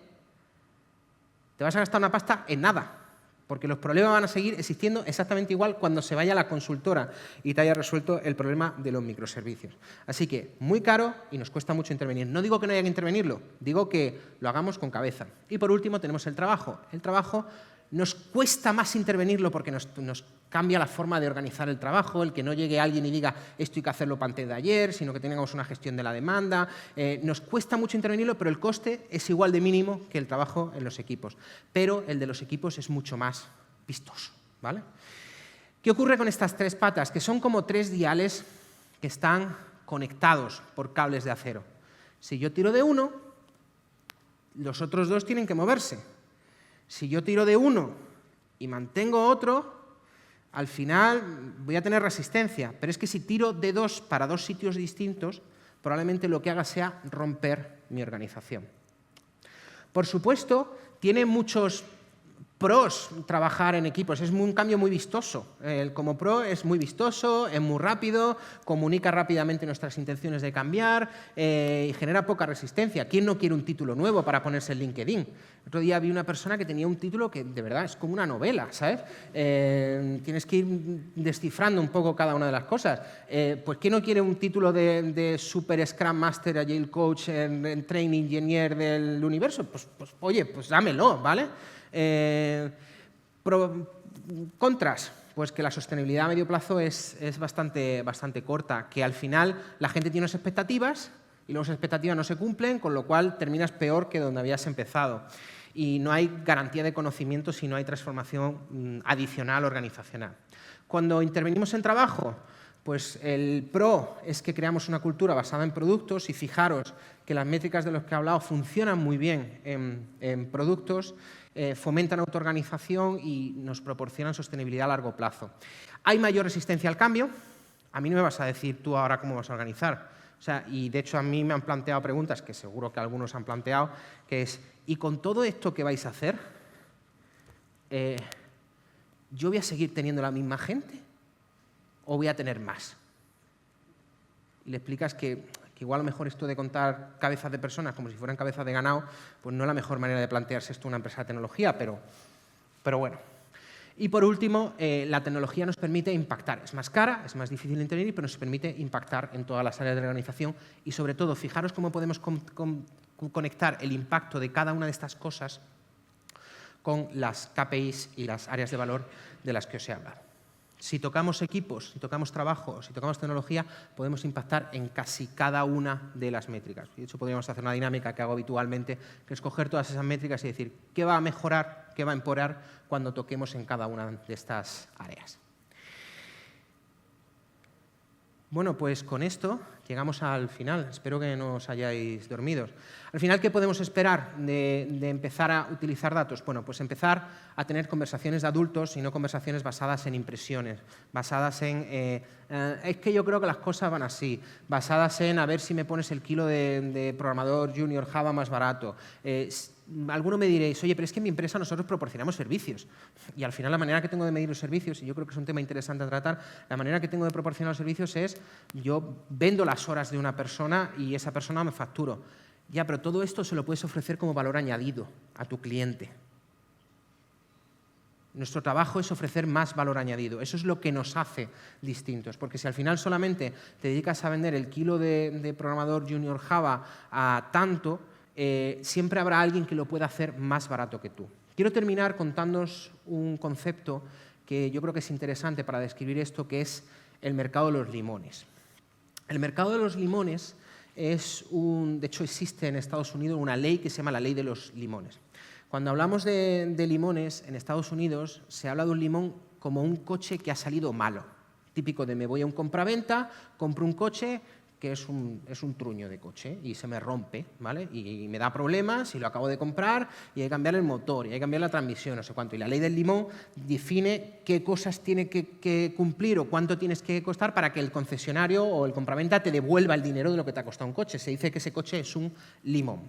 te vas a gastar una pasta en nada. Porque los problemas van a seguir existiendo exactamente igual cuando se vaya a la consultora y te haya resuelto el problema de los microservicios. Así que, muy caro y nos cuesta mucho intervenir. No digo que no haya que intervenirlo, digo que lo hagamos con cabeza. Y por último tenemos el trabajo. El trabajo nos cuesta más intervenirlo porque nos cambia la forma de organizar el trabajo, el que no llegue alguien y diga esto hay que hacerlo para antes de ayer, sino que tengamos una gestión de la demanda. Nos cuesta mucho intervenirlo, pero el coste es igual de mínimo que el trabajo en los equipos. Pero el de los equipos es mucho más vistoso, ¿vale? ¿Qué ocurre con estas 3 patas? Que son como 3 diales que están conectados por cables de acero. Si yo tiro de uno, los otros 2 tienen que moverse. Si yo tiro de uno y mantengo otro, al final voy a tener resistencia. Pero es que si tiro de 2 para 2 sitios distintos, probablemente lo que haga sea romper mi organización. Por supuesto, tiene muchos pros trabajar en equipos, es un cambio muy vistoso. Como pro es muy vistoso, es muy rápido, comunica rápidamente nuestras intenciones de cambiar y genera poca resistencia. ¿Quién no quiere un título nuevo para ponerse en LinkedIn? El otro día vi una persona que tenía un título que de verdad es como una novela, ¿sabes? Tienes que ir descifrando un poco cada una de las cosas. Pues ¿quién no quiere un título de Super Scrum Master, Agile Coach, en Train Engineer del universo? Pues oye, pues dámelo, ¿vale? Contras, pues que la sostenibilidad a medio plazo es bastante corta, que al final la gente tiene unas expectativas y luego esas expectativas no se cumplen, con lo cual terminas peor que donde habías empezado. Y no hay garantía de conocimiento si no hay transformación adicional organizacional. Cuando intervenimos en trabajo, pues el pro es que creamos una cultura basada en productos y fijaros que las métricas de las que he hablado funcionan muy bien en productos, fomentan autoorganización y nos proporcionan sostenibilidad a largo plazo. Hay mayor resistencia al cambio. A mí no me vas a decir tú ahora cómo vas a organizar. O sea, y de hecho a mí me han planteado preguntas que seguro que algunos han planteado, que es, ¿y con todo esto que vais a hacer, yo voy a seguir teniendo la misma gente o voy a tener más? Y le explicas que igual a lo mejor esto de contar cabezas de personas como si fueran cabezas de ganado, pues no es la mejor manera de plantearse esto en una empresa de tecnología, pero bueno. Y por último, la tecnología nos permite impactar. Es más cara, es más difícil de intervenir, pero nos permite impactar en todas las áreas de la organización y sobre todo, fijaros cómo podemos conectar el impacto de cada una de estas cosas con las KPIs y las áreas de valor de las que os he hablado. Si tocamos equipos, si tocamos trabajo, si tocamos tecnología, podemos impactar en casi cada una de las métricas. De hecho, podríamos hacer una dinámica que hago habitualmente, que es coger todas esas métricas y decir qué va a mejorar, qué va a empeorar cuando toquemos en cada una de estas áreas. Bueno, pues con esto llegamos al final. Espero que no os hayáis dormido. Al final, ¿qué podemos esperar de empezar a utilizar datos? Bueno, pues empezar a tener conversaciones de adultos y no conversaciones basadas en impresiones, basadas en es que yo creo que las cosas van así, basadas en a ver si me pones el kilo de programador junior Java más barato. Alguno me diréis, oye, pero es que en mi empresa nosotros proporcionamos servicios. Y al final la manera que tengo de medir los servicios, y yo creo que es un tema interesante a tratar, la manera que tengo de proporcionar los servicios es, yo vendo las horas de una persona y esa persona me facturo. Ya, pero todo esto se lo puedes ofrecer como valor añadido a tu cliente. Nuestro trabajo es ofrecer más valor añadido. Eso es lo que nos hace distintos. Porque si al final solamente te dedicas a vender el kilo de programador junior Java a tanto, siempre habrá alguien que lo pueda hacer más barato que tú. Quiero terminar contándoos un concepto que yo creo que es interesante para describir esto, que es el mercado de los limones. El mercado de los limones es de hecho existe en Estados Unidos una ley que se llama la ley de los limones. Cuando hablamos de limones en Estados Unidos se habla de un limón como un coche que ha salido malo. Típico de me voy a un compraventa, compro un coche que es un truño de coche y se me rompe, ¿vale? Y me da problemas y lo acabo de comprar y hay que cambiar el motor y hay que cambiar la transmisión, no sé cuánto. Y la ley del limón define qué cosas tiene que cumplir o cuánto tienes que costar para que el concesionario o el compraventa te devuelva el dinero de lo que te ha costado un coche. Se dice que ese coche es un limón.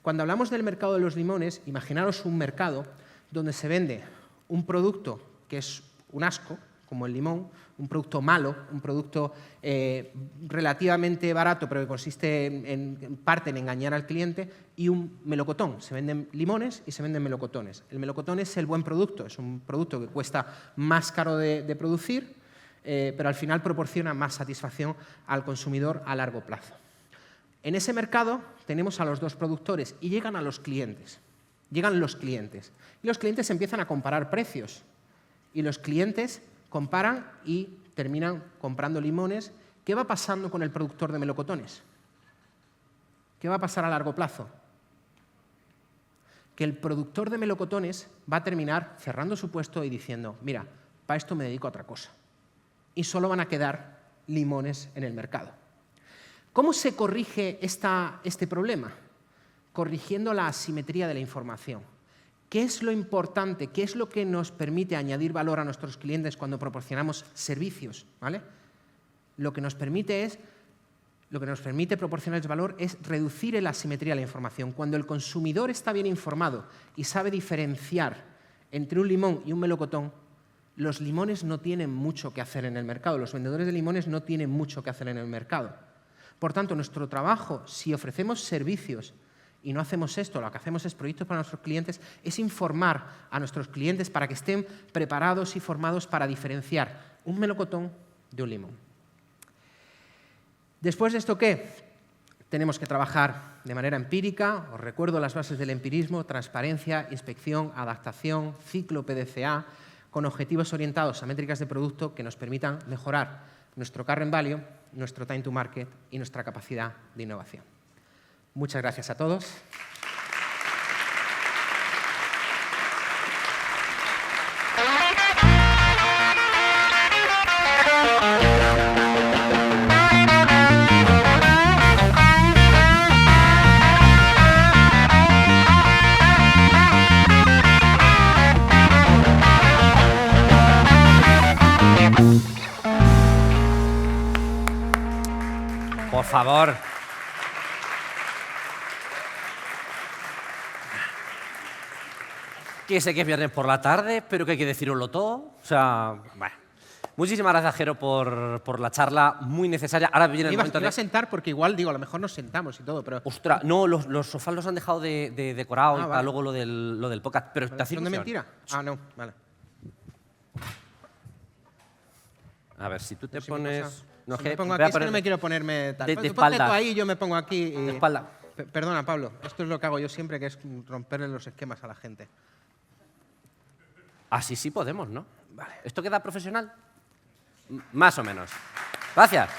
Cuando hablamos del mercado de los limones, imaginaros un mercado donde se vende un producto que es un asco, como el limón, un producto malo, un producto relativamente barato, pero que consiste en parte en engañar al cliente, y un melocotón. Se venden limones y se venden melocotones. El melocotón es el buen producto, es un producto que cuesta más caro de producir, pero al final proporciona más satisfacción al consumidor a largo plazo. En ese mercado tenemos a los dos productores y llegan a los clientes. Llegan los clientes. Y los clientes empiezan a comparar precios. Y los clientes comparan y terminan comprando limones. ¿Qué va pasando con el productor de melocotones? ¿Qué va a pasar a largo plazo? Que el productor de melocotones va a terminar cerrando su puesto y diciendo, mira, para esto me dedico a otra cosa. Y solo van a quedar limones en el mercado. ¿Cómo se corrige este problema? Corrigiendo la asimetría de la información. ¿Qué es lo importante? ¿Qué es lo que nos permite añadir valor a nuestros clientes cuando proporcionamos servicios? ¿Vale? Lo que nos permite proporcionarles valor es reducir la asimetría de la información. Cuando el consumidor está bien informado y sabe diferenciar entre un limón y un melocotón, los limones no tienen mucho que hacer en el mercado. Los vendedores de limones no tienen mucho que hacer en el mercado. Por tanto, nuestro trabajo, si ofrecemos servicios y no hacemos esto, lo que hacemos es proyectos para nuestros clientes, es informar a nuestros clientes para que estén preparados y formados para diferenciar un melocotón de un limón. Después de esto, ¿qué? Tenemos que trabajar de manera empírica. Os recuerdo las bases del empirismo: transparencia, inspección, adaptación, ciclo PDCA, con objetivos orientados a métricas de producto que nos permitan mejorar nuestro current value, nuestro time to market y nuestra capacidad de innovación. Muchas gracias a todos. Por favor. Que sé que es viernes por la tarde, pero que hay que deciroslo todo. O sea, bueno. Muchísimas gracias, Jero, por la charla muy necesaria. Ahora viene el momento de... Me iba a sentar porque igual, digo, a lo mejor nos sentamos y todo, pero... Ostras, no, los sofás los han dejado de decorado y para vale. luego lo del podcast. Pero ¿Vale? te hace ¿Son de ilusión? mentira? Ah, no, vale. A ver, si tú te Si me pones... pasa- No, si que me pongo voy a aquí, es que poner no me quiero ponerme tal. de Tú ponte espaldas. tú ahí y yo me pongo aquí. Y... de espalda. Perdona, Pablo, esto es lo que hago yo siempre, que es romperle los esquemas a la gente. Así sí podemos, ¿no? Vale. ¿Esto queda profesional? Más o menos. Gracias.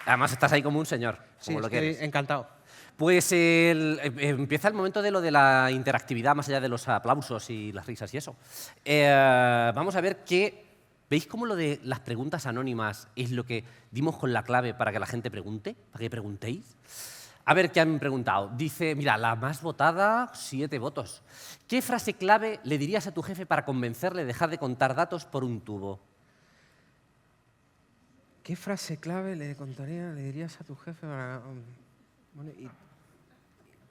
Además estás ahí como un señor, Sí, como lo que estoy eres. encantado. Pues empieza el momento de lo de la interactividad, más allá de los aplausos y las risas y eso. Vamos a ver qué... ¿Veis cómo lo de las preguntas anónimas es lo que dimos con la clave para que la gente pregunte? ¿Para que preguntéis? A ver qué han preguntado. Dice, mira, la más votada, 7 votos. ¿Qué frase clave le dirías a tu jefe para convencerle de dejar de contar datos por un tubo? ¿Qué frase clave le dirías a tu jefe para... Bueno,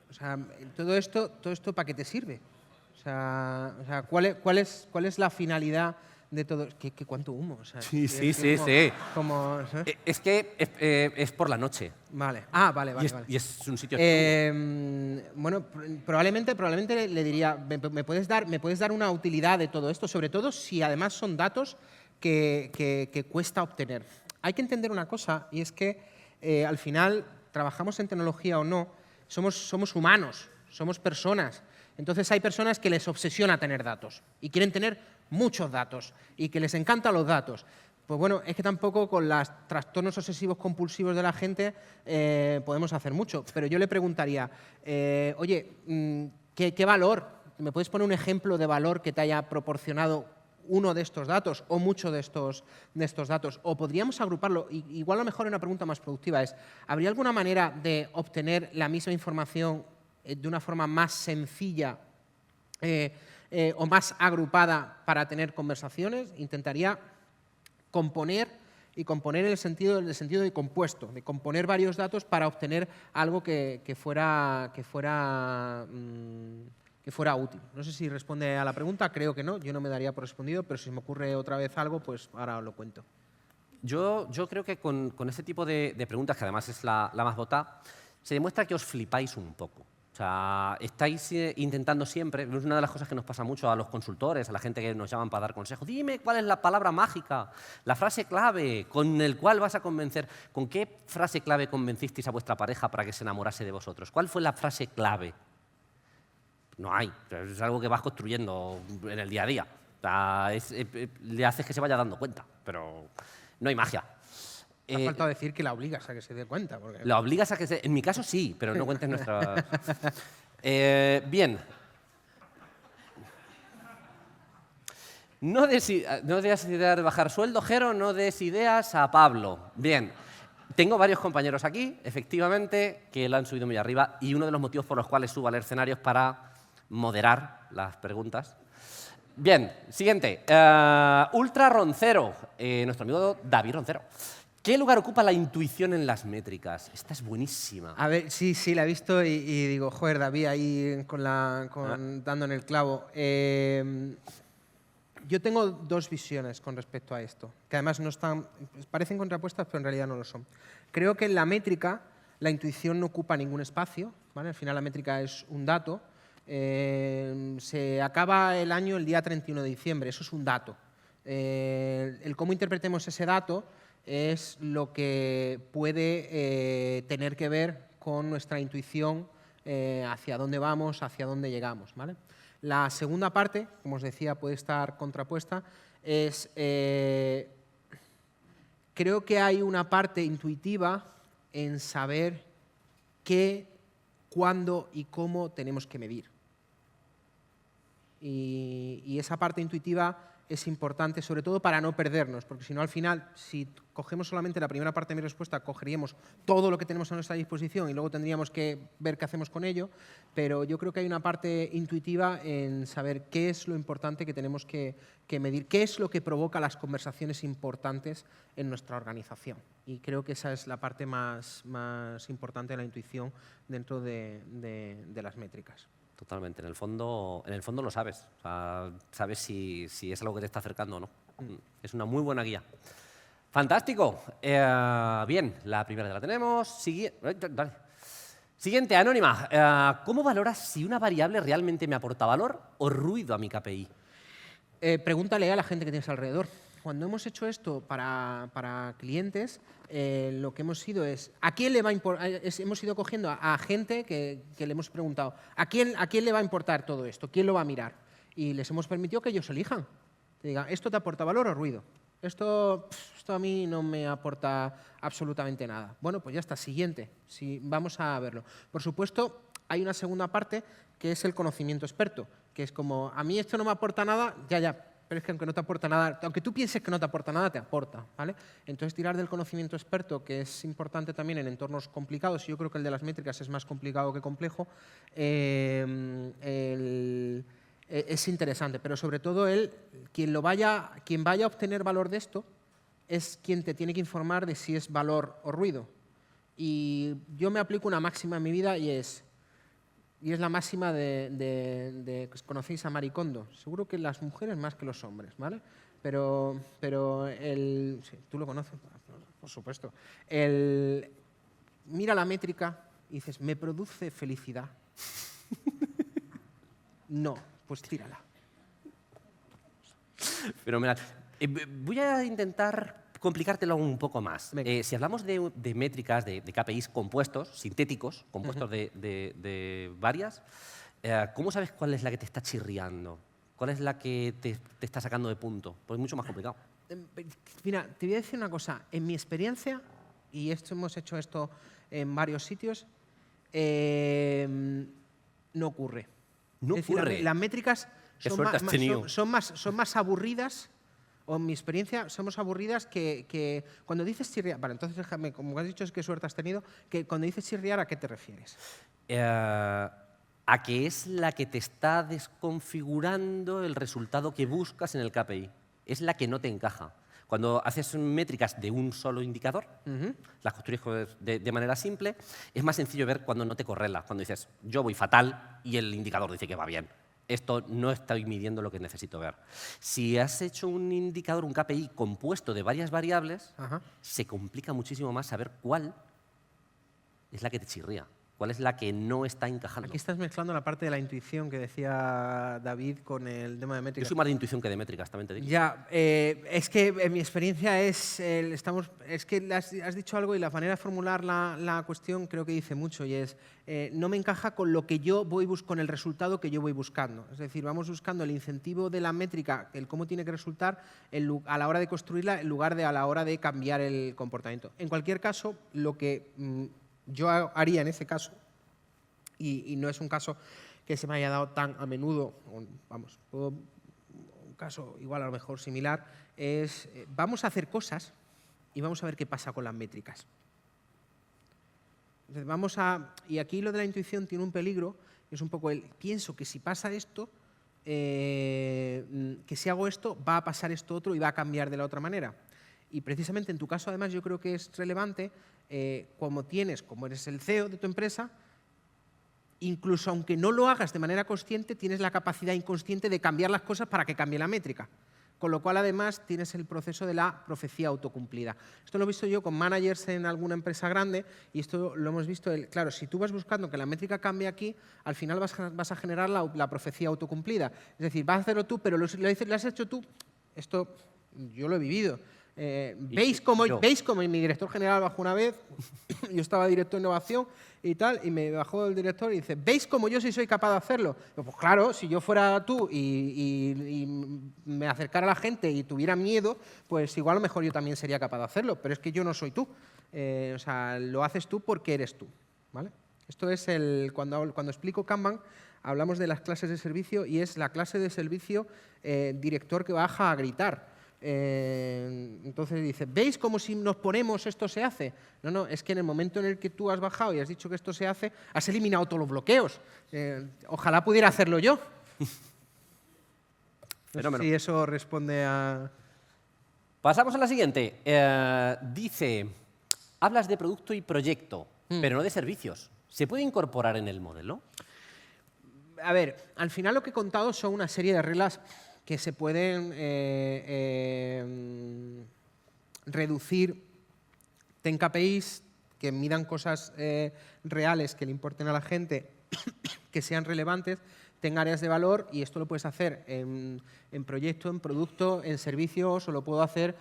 o sea, todo esto ¿para qué te sirve? O sea, ¿cuál es la finalidad de todo? ¿Cuánto humo? O sea, Sí. ¿sabes? Es que es por la noche. Vale. Ah, vale. Y es un sitio... Bueno, probablemente le diría, ¿me puedes dar una utilidad de todo esto? Sobre todo si además son datos que cuesta obtener. Hay que entender una cosa, y es que al final, trabajamos en tecnología o no, somos humanos, somos personas. Entonces hay personas que les obsesiona tener datos y quieren tener muchos datos y que les encantan los datos. Pues bueno, es que tampoco con los trastornos obsesivos compulsivos de la gente podemos hacer mucho. Pero yo le preguntaría, oye, ¿qué valor? ¿Me puedes poner un ejemplo de valor que te haya proporcionado uno de estos datos o muchos de estos datos? O podríamos agruparlo, igual a lo mejor una pregunta más productiva es, ¿habría alguna manera de obtener la misma información de una forma más sencilla o más agrupada para tener conversaciones? Intentaría componer en el sentido de compuesto, de componer varios datos para obtener algo que fuera útil. No sé si responde a la pregunta, creo que no, yo no me daría por respondido, pero si me ocurre otra vez algo, pues ahora os lo cuento. Yo creo que con este tipo de preguntas, que además es la más votada, se demuestra que os flipáis un poco. O sea, estáis intentando siempre, es una de las cosas que nos pasa mucho a los consultores, a la gente que nos llaman para dar consejos. Dime cuál es la palabra mágica, la frase clave con el cual vas a convencer. ¿Con qué frase clave convencisteis a vuestra pareja para que se enamorase de vosotros? ¿Cuál fue la frase clave? No hay, es algo que vas construyendo en el día a día. O sea, le haces que se vaya dando cuenta, pero no hay magia. Me ha faltado decir que la obligas a que se dé cuenta. Porque... La obligas a que se... En mi caso sí, pero no cuentes nuestra... bien. No des ideas de bajar sueldo, Jero, no des ideas a Pablo. Bien. Tengo varios compañeros aquí, efectivamente, que lo han subido muy arriba, y uno de los motivos por los cuales subo al escenario es para moderar las preguntas. Bien, siguiente. Ultra Roncero, nuestro amigo David Roncero. ¿Qué lugar ocupa la intuición en las métricas? Esta es buenísima. A ver, sí, la he visto y digo, joder, David, ahí dando en el clavo. Yo tengo dos visiones con respecto a esto, que además no están, parecen contrapuestas, pero en realidad no lo son. Creo que en la métrica la intuición no ocupa ningún espacio, ¿vale? Al final la métrica es un dato. Se acaba el año el día 31 de diciembre, eso es un dato. El cómo interpretemos ese dato es lo que puede tener que ver con nuestra intuición hacia dónde vamos, hacia dónde llegamos, ¿vale? La segunda parte, como os decía, puede estar contrapuesta, es creo que hay una parte intuitiva en saber qué, cuándo y cómo tenemos que medir. Y esa parte intuitiva es importante, sobre todo para no perdernos, porque si no, al final, si cogemos solamente la primera parte de mi respuesta, cogeríamos todo lo que tenemos a nuestra disposición y luego tendríamos que ver qué hacemos con ello, pero yo creo que hay una parte intuitiva en saber qué es lo importante que tenemos que medir, qué es lo que provoca las conversaciones importantes en nuestra organización. Y creo que esa es la parte más importante de la intuición dentro de las métricas. Totalmente. En el fondo lo sabes. O sea, sabes si es algo que te está acercando o no. Es una muy buena guía. ¡Fantástico! Bien, la primera ya la tenemos. Siguiente, anónima. ¿Cómo valoras si una variable realmente me aporta valor o ruido a mi KPI? Pregúntale a la gente que tienes alrededor. Cuando hemos hecho esto para clientes, lo que hemos ido es, ¿a quién le va a importar? Hemos ido cogiendo a gente que le hemos preguntado, ¿a quién le va a importar todo esto? ¿Quién lo va a mirar? y les hemos permitido que ellos elijan. Te digan, ¿esto te aporta valor o ruido? Esto a mí no me aporta absolutamente nada. Bueno, pues ya está, siguiente. Sí, vamos a verlo. Por supuesto, hay una segunda parte que es el conocimiento experto, que es como, a mí esto no me aporta nada, ya, pero es que aunque no te aporta nada, aunque tú pienses que no te aporta nada, te aporta, ¿vale? Entonces, tirar del conocimiento experto, que es importante también en entornos complicados, yo creo que el de las métricas es más complicado que complejo, es interesante, pero sobre todo quien vaya a obtener valor de esto es quien te tiene que informar de si es valor o ruido. Y yo me aplico una máxima en mi vida y es la máxima ¿conocéis a Marie Kondo? Seguro que las mujeres más que los hombres, ¿vale? Pero sí, tú lo conoces, por supuesto. Mira la métrica y dices, ¿me produce felicidad? No, pues tírala. Fenomenal. Voy a intentar complicártelo un poco más. Si hablamos de métricas, de KPIs compuestos, sintéticos, compuestos de varias, ¿cómo sabes cuál es la que te está chirriando? ¿Cuál es la que te está sacando de punto? Pues es mucho más complicado. Mira, te voy a decir una cosa. En mi experiencia, y hemos hecho esto en varios sitios, no ocurre. No es decir, ocurre. las métricas son más aburridas, o en mi experiencia somos aburridas que cuando dices chirriar. Vale, entonces déjame, como has dicho, es qué suerte has tenido, que cuando dices chirriar, ¿a qué te refieres? A que es la que te está desconfigurando el resultado que buscas en el KPI. Es la que no te encaja. Cuando haces métricas de un solo indicador, las construyes de manera simple, es más sencillo ver cuando no te correla. Cuando dices, yo voy fatal y el indicador dice que va bien. Esto no estoy midiendo lo que necesito ver. Si has hecho un indicador, un KPI compuesto de varias variables, se complica muchísimo más saber cuál es la que te chirría, cuál es la que no está encajando. Aquí estás mezclando la parte de la intuición que decía David con el tema de métricas. Yo soy más de intuición que de métricas, también te digo. Ya, es que en mi experiencia es que has dicho algo y la manera de formular la cuestión creo que dice mucho y es, no me encaja con lo que yo voy con el resultado que yo voy buscando. Es decir, vamos buscando el incentivo de la métrica, el cómo tiene que resultar a la hora de construirla en lugar de a la hora de cambiar el comportamiento. En cualquier caso, lo que yo haría en ese caso, y no es un caso que se me haya dado tan a menudo, vamos, un caso igual a lo mejor similar, es vamos a hacer cosas y vamos a ver qué pasa con las métricas. Entonces y aquí lo de la intuición tiene un peligro, es un poco pienso que si pasa esto, que si hago esto va a pasar esto otro y va a cambiar de la otra manera. Y precisamente en tu caso además yo creo que es relevante como eres el CEO de tu empresa, incluso aunque no lo hagas de manera consciente, tienes la capacidad inconsciente de cambiar las cosas para que cambie la métrica. Con lo cual, además, tienes el proceso de la profecía autocumplida. Esto lo he visto yo con managers en alguna empresa grande y esto lo hemos visto. Claro, si tú vas buscando que la métrica cambie aquí, al final vas a generar la profecía autocumplida. Es decir, vas a hacerlo tú, pero lo has hecho tú. Esto yo lo he vivido. ¿Veis cómo mi director general bajó una vez? Yo estaba director de innovación y tal, y me bajó el director y dice, ¿veis cómo yo sí soy capaz de hacerlo? Yo, pues claro, si yo fuera tú y me acercara a la gente y tuviera miedo, pues igual a lo mejor yo también sería capaz de hacerlo, pero es que yo no soy tú. O sea, lo haces tú porque eres tú, ¿vale? Esto es cuando explico Kanban, hablamos de las clases de servicio y es la clase de servicio director que baja a gritar. Entonces dice, ¿veis cómo si nos ponemos esto se hace? No, es que en el momento en el que tú has bajado y has dicho que esto se hace, has eliminado todos los bloqueos. Ojalá pudiera hacerlo yo. No sé si eso responde a... Pasamos a la siguiente. Dice, hablas de producto y proyecto, pero no de servicios. ¿Se puede incorporar en el modelo? A ver, al final lo que he contado son una serie de reglas que se pueden reducir en KPIs que midan cosas reales que le importen a la gente, que sean relevantes, tenga áreas de valor y esto lo puedes hacer en proyecto, en producto, en servicios o lo puedo hacer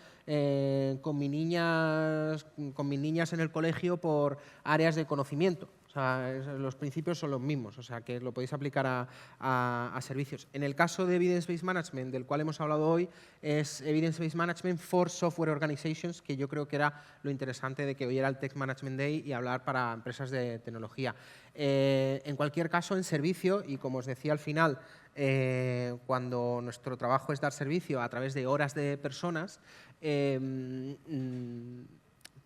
con mis niñas en el colegio por áreas de conocimiento. O sea, los principios son los mismos, o sea, que lo podéis aplicar a servicios. En el caso de Evidence-Based Management, del cual hemos hablado hoy, es Evidence-Based Management for Software Organizations, que yo creo que era lo interesante de que hoy era el Tech Management Day y hablar para empresas de tecnología. En cualquier caso, en servicio, y como os decía al final, cuando nuestro trabajo es dar servicio a través de horas de personas,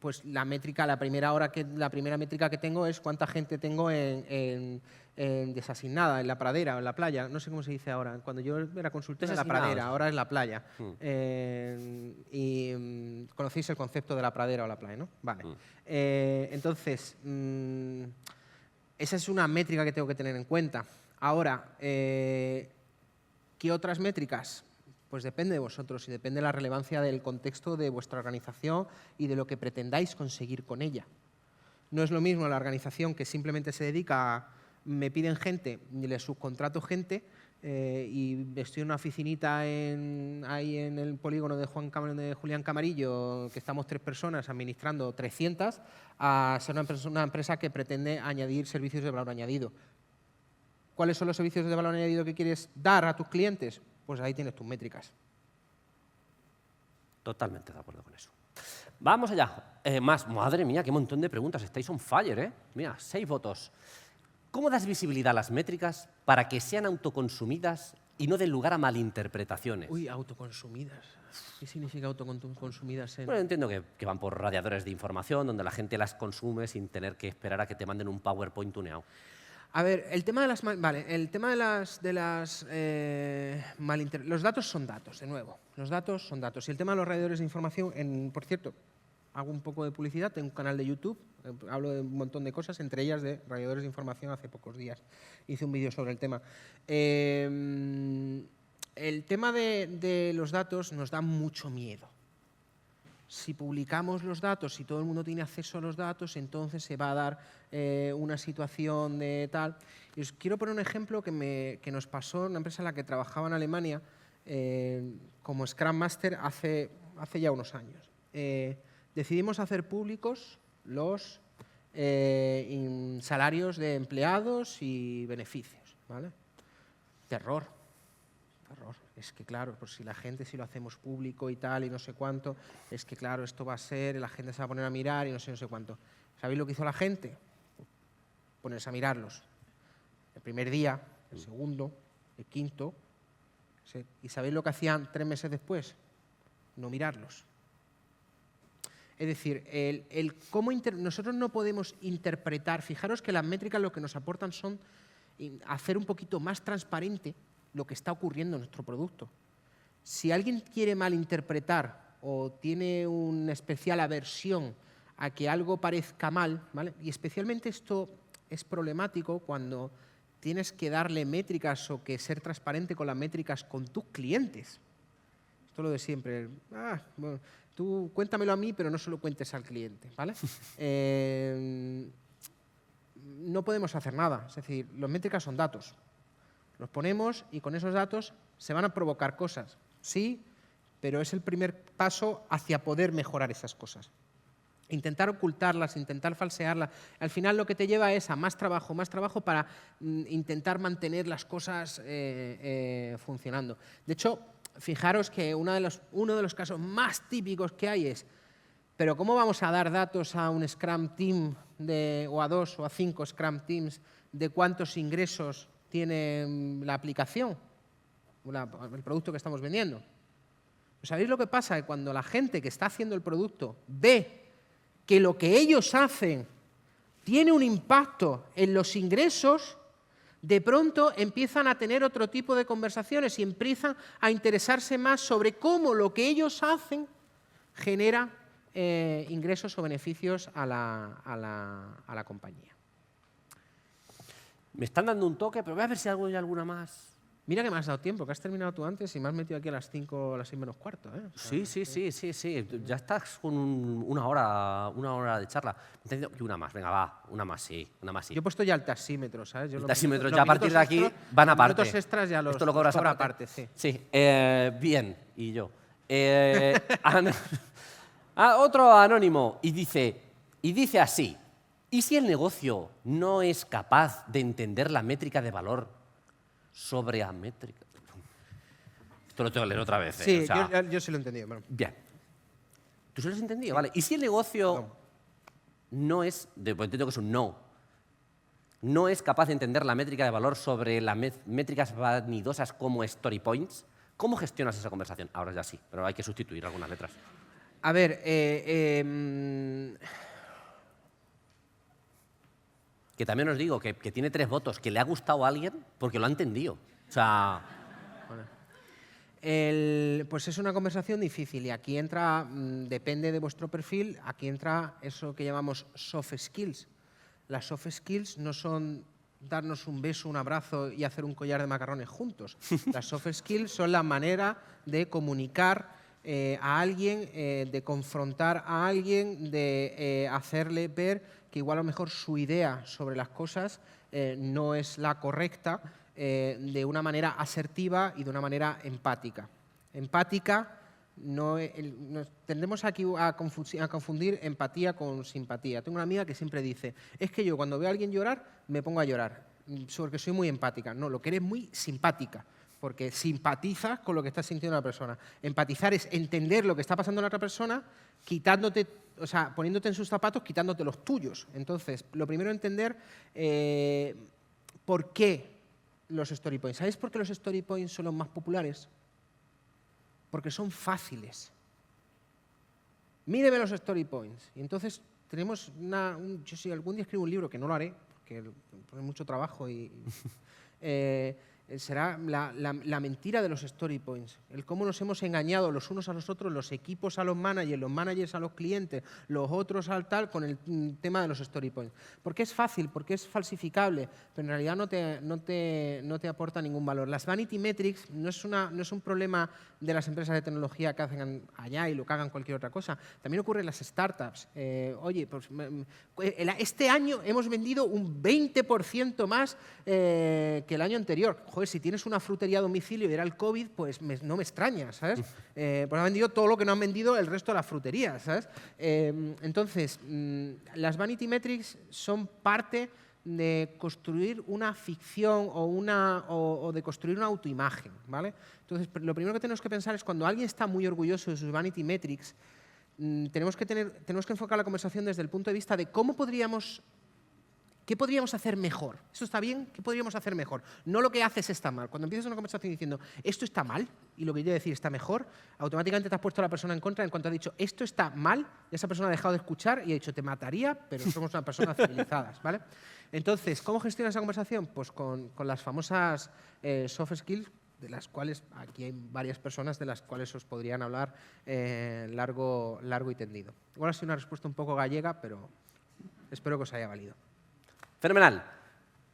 pues la primera métrica que tengo es cuánta gente tengo en desasignada, en la pradera o en la playa. No sé cómo se dice ahora. Cuando yo era consultor en la pradera, ahora es la playa. Conocéis el concepto de la pradera o la playa, ¿no? Vale. Entonces, esa es una métrica que tengo que tener en cuenta. Ahora, ¿qué otras métricas? Pues depende de vosotros y depende de la relevancia del contexto de vuestra organización y de lo que pretendáis conseguir con ella. No es lo mismo la organización que simplemente se dedica a me piden gente y les subcontrato gente y estoy en una oficinita ahí en el polígono de Julián Camarillo, que estamos 3 personas administrando 300, a ser una empresa que pretende añadir servicios de valor añadido. ¿Cuáles son los servicios de valor añadido que quieres dar a tus clientes? Pues ahí tienes tus métricas. Totalmente de acuerdo con eso. Vamos allá. Madre mía, qué montón de preguntas. Estáis on fire, ¿eh? Mira, 6 votos. ¿Cómo das visibilidad a las métricas para que sean autoconsumidas y no den lugar a malinterpretaciones? Uy, autoconsumidas. ¿Qué significa autoconsumidas? Bueno, entiendo que van por radiadores de información donde la gente las consume sin tener que esperar a que te manden un PowerPoint tuneado. A ver, el tema de las los datos son datos, de nuevo. Los datos son datos. Y el tema de los radiadores de información, por cierto, hago un poco de publicidad, tengo un canal de YouTube, hablo de un montón de cosas, entre ellas de radiadores de información hace pocos días. Hice un vídeo sobre el tema. El tema de los datos nos da mucho miedo. Si publicamos los datos, si todo el mundo tiene acceso a los datos, entonces se va a dar una situación de tal. Y os quiero poner un ejemplo que nos pasó en una empresa en la que trabajaba en Alemania como Scrum Master hace ya unos años. Decidimos hacer públicos los salarios de empleados y beneficios, ¿vale? Terror. Es que claro, pues si lo hacemos público y tal y no sé cuánto, es que claro, esto va a ser, la gente se va a poner a mirar y no sé cuánto. ¿Sabéis lo que hizo la gente? Ponerse a mirarlos. El primer día, el segundo, el quinto. ¿Sí? ¿Y sabéis lo que hacían 3 meses después? No mirarlos. Es decir, nosotros no podemos interpretar, fijaros que las métricas lo que nos aportan son hacer un poquito más transparente lo que está ocurriendo en nuestro producto. Si alguien quiere malinterpretar o tiene una especial aversión a que algo parezca mal, ¿vale? Y especialmente esto es problemático cuando tienes que darle métricas o que ser transparente con las métricas con tus clientes. Esto es lo de siempre. Bueno, tú cuéntamelo a mí, pero no se lo cuentes al cliente, ¿vale? No podemos hacer nada. Es decir, las métricas son datos. Los ponemos y con esos datos se van a provocar cosas. Sí, pero es el primer paso hacia poder mejorar esas cosas. Intentar ocultarlas, intentar falsearlas, al final lo que te lleva es a más trabajo para intentar mantener las cosas funcionando. De hecho, fijaros que uno de los casos más típicos que hay es, pero ¿cómo vamos a dar datos a un Scrum Team o a 2 o a 5 Scrum Teams de cuántos ingresos tiene la aplicación, el producto que estamos vendiendo? Pues ¿sabéis lo que pasa? Que cuando la gente que está haciendo el producto ve que lo que ellos hacen tiene un impacto en los ingresos, de pronto empiezan a tener otro tipo de conversaciones y empiezan a interesarse más sobre cómo lo que ellos hacen genera ingresos o beneficios a la compañía. Me están dando un toque, pero voy a ver si hay alguna más. Mira que me has dado tiempo, que has terminado tú antes y me has metido aquí a las 5, a las 6 menos cuarto. O sea, Sí. Ya estás con una hora de charla. Y una más, venga, va, una más sí. Yo he puesto ya el taxímetro, ¿sabes? El taxímetro ya a partir de aquí van aparte. Los minutos extras ya los Esto lo cobras aparte, sí. Sí, bien, y yo. Otro anónimo, y dice así, ¿Y si el negocio no es capaz de entender la métrica de valor sobre la métrica? Esto lo tengo que leer otra vez. Sí, o sea, yo sí lo he entendido. Bueno. Bien. ¿Tú sí lo has entendido? Vale. ¿Y si el negocio no es, pues entiendo que es un no es capaz de entender la métrica de valor sobre las métricas vanidosas como story points? ¿Cómo gestionas esa conversación? Ahora ya sí, pero hay que sustituir algunas letras. A ver, Que también os digo que tiene 3 votos, que le ha gustado a alguien porque lo ha entendido. O sea, pues es una conversación difícil y aquí entra, depende de vuestro perfil, aquí entra eso que llamamos soft skills. Las soft skills no son darnos un beso, un abrazo y hacer un collar de macarrones juntos. Las soft skills son la manera de comunicar a alguien, de confrontar a alguien, de hacerle ver que igual a lo mejor su idea sobre las cosas no es la correcta, de una manera asertiva y de una manera empática. Empática, tendemos aquí a confundir empatía con simpatía. Tengo una amiga que siempre dice, es que yo cuando veo a alguien llorar, me pongo a llorar, porque soy muy empática. No, lo que eres muy simpática, porque simpatizas con lo que está sintiendo la persona. Empatizar es entender lo que está pasando en la otra persona, quitándote, o sea, poniéndote en sus zapatos, quitándote los tuyos. Entonces, lo primero es entender por qué los story points. ¿Sabéis por qué los story points son los más populares? Porque son fáciles. Míreme los story points. Y entonces tenemos yo si algún día escribo un libro, que no lo haré, porque pone mucho trabajo será la mentira de los story points, el cómo nos hemos engañado los unos a los otros, los equipos a los managers a los clientes, los otros al tal, con el tema de los story points. Porque es fácil, porque es falsificable, pero en realidad no te aporta ningún valor. Las vanity metrics no es un problema de las empresas de tecnología que hacen allá y lo que hagan cualquier otra cosa. También ocurre en las startups. Oye, pues, este año hemos vendido un 20% más que el año anterior. Joder, si tienes una frutería a domicilio y era el COVID, pues no me extraña, ¿sabes? Pues han vendido todo lo que no han vendido el resto de las fruterías, ¿sabes? Entonces, las vanity metrics son parte de construir una ficción o de construir una autoimagen, ¿vale? Entonces, lo primero que tenemos que pensar es cuando alguien está muy orgulloso de sus vanity metrics, tenemos que enfocar la conversación desde el punto de vista de ¿qué podríamos hacer mejor? ¿Esto está bien? ¿Qué podríamos hacer mejor? No lo que haces está mal. Cuando empiezas una conversación diciendo esto está mal y lo que yo decir está mejor, automáticamente te has puesto a la persona en contra. En cuanto has dicho esto está mal, esa persona ha dejado de escuchar y ha dicho te mataría, pero somos una personas civilizadas, ¿vale? Entonces, ¿cómo gestionas esa conversación? Pues con las famosas soft skills, de las cuales aquí hay varias personas de las cuales os podrían hablar largo y tendido. Igual ha sido una respuesta un poco gallega, pero espero que os haya valido. Fenomenal.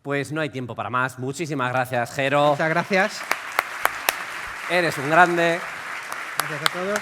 Pues no hay tiempo para más. Muchísimas gracias, Jero. Muchas gracias. Eres un grande. Gracias a todos.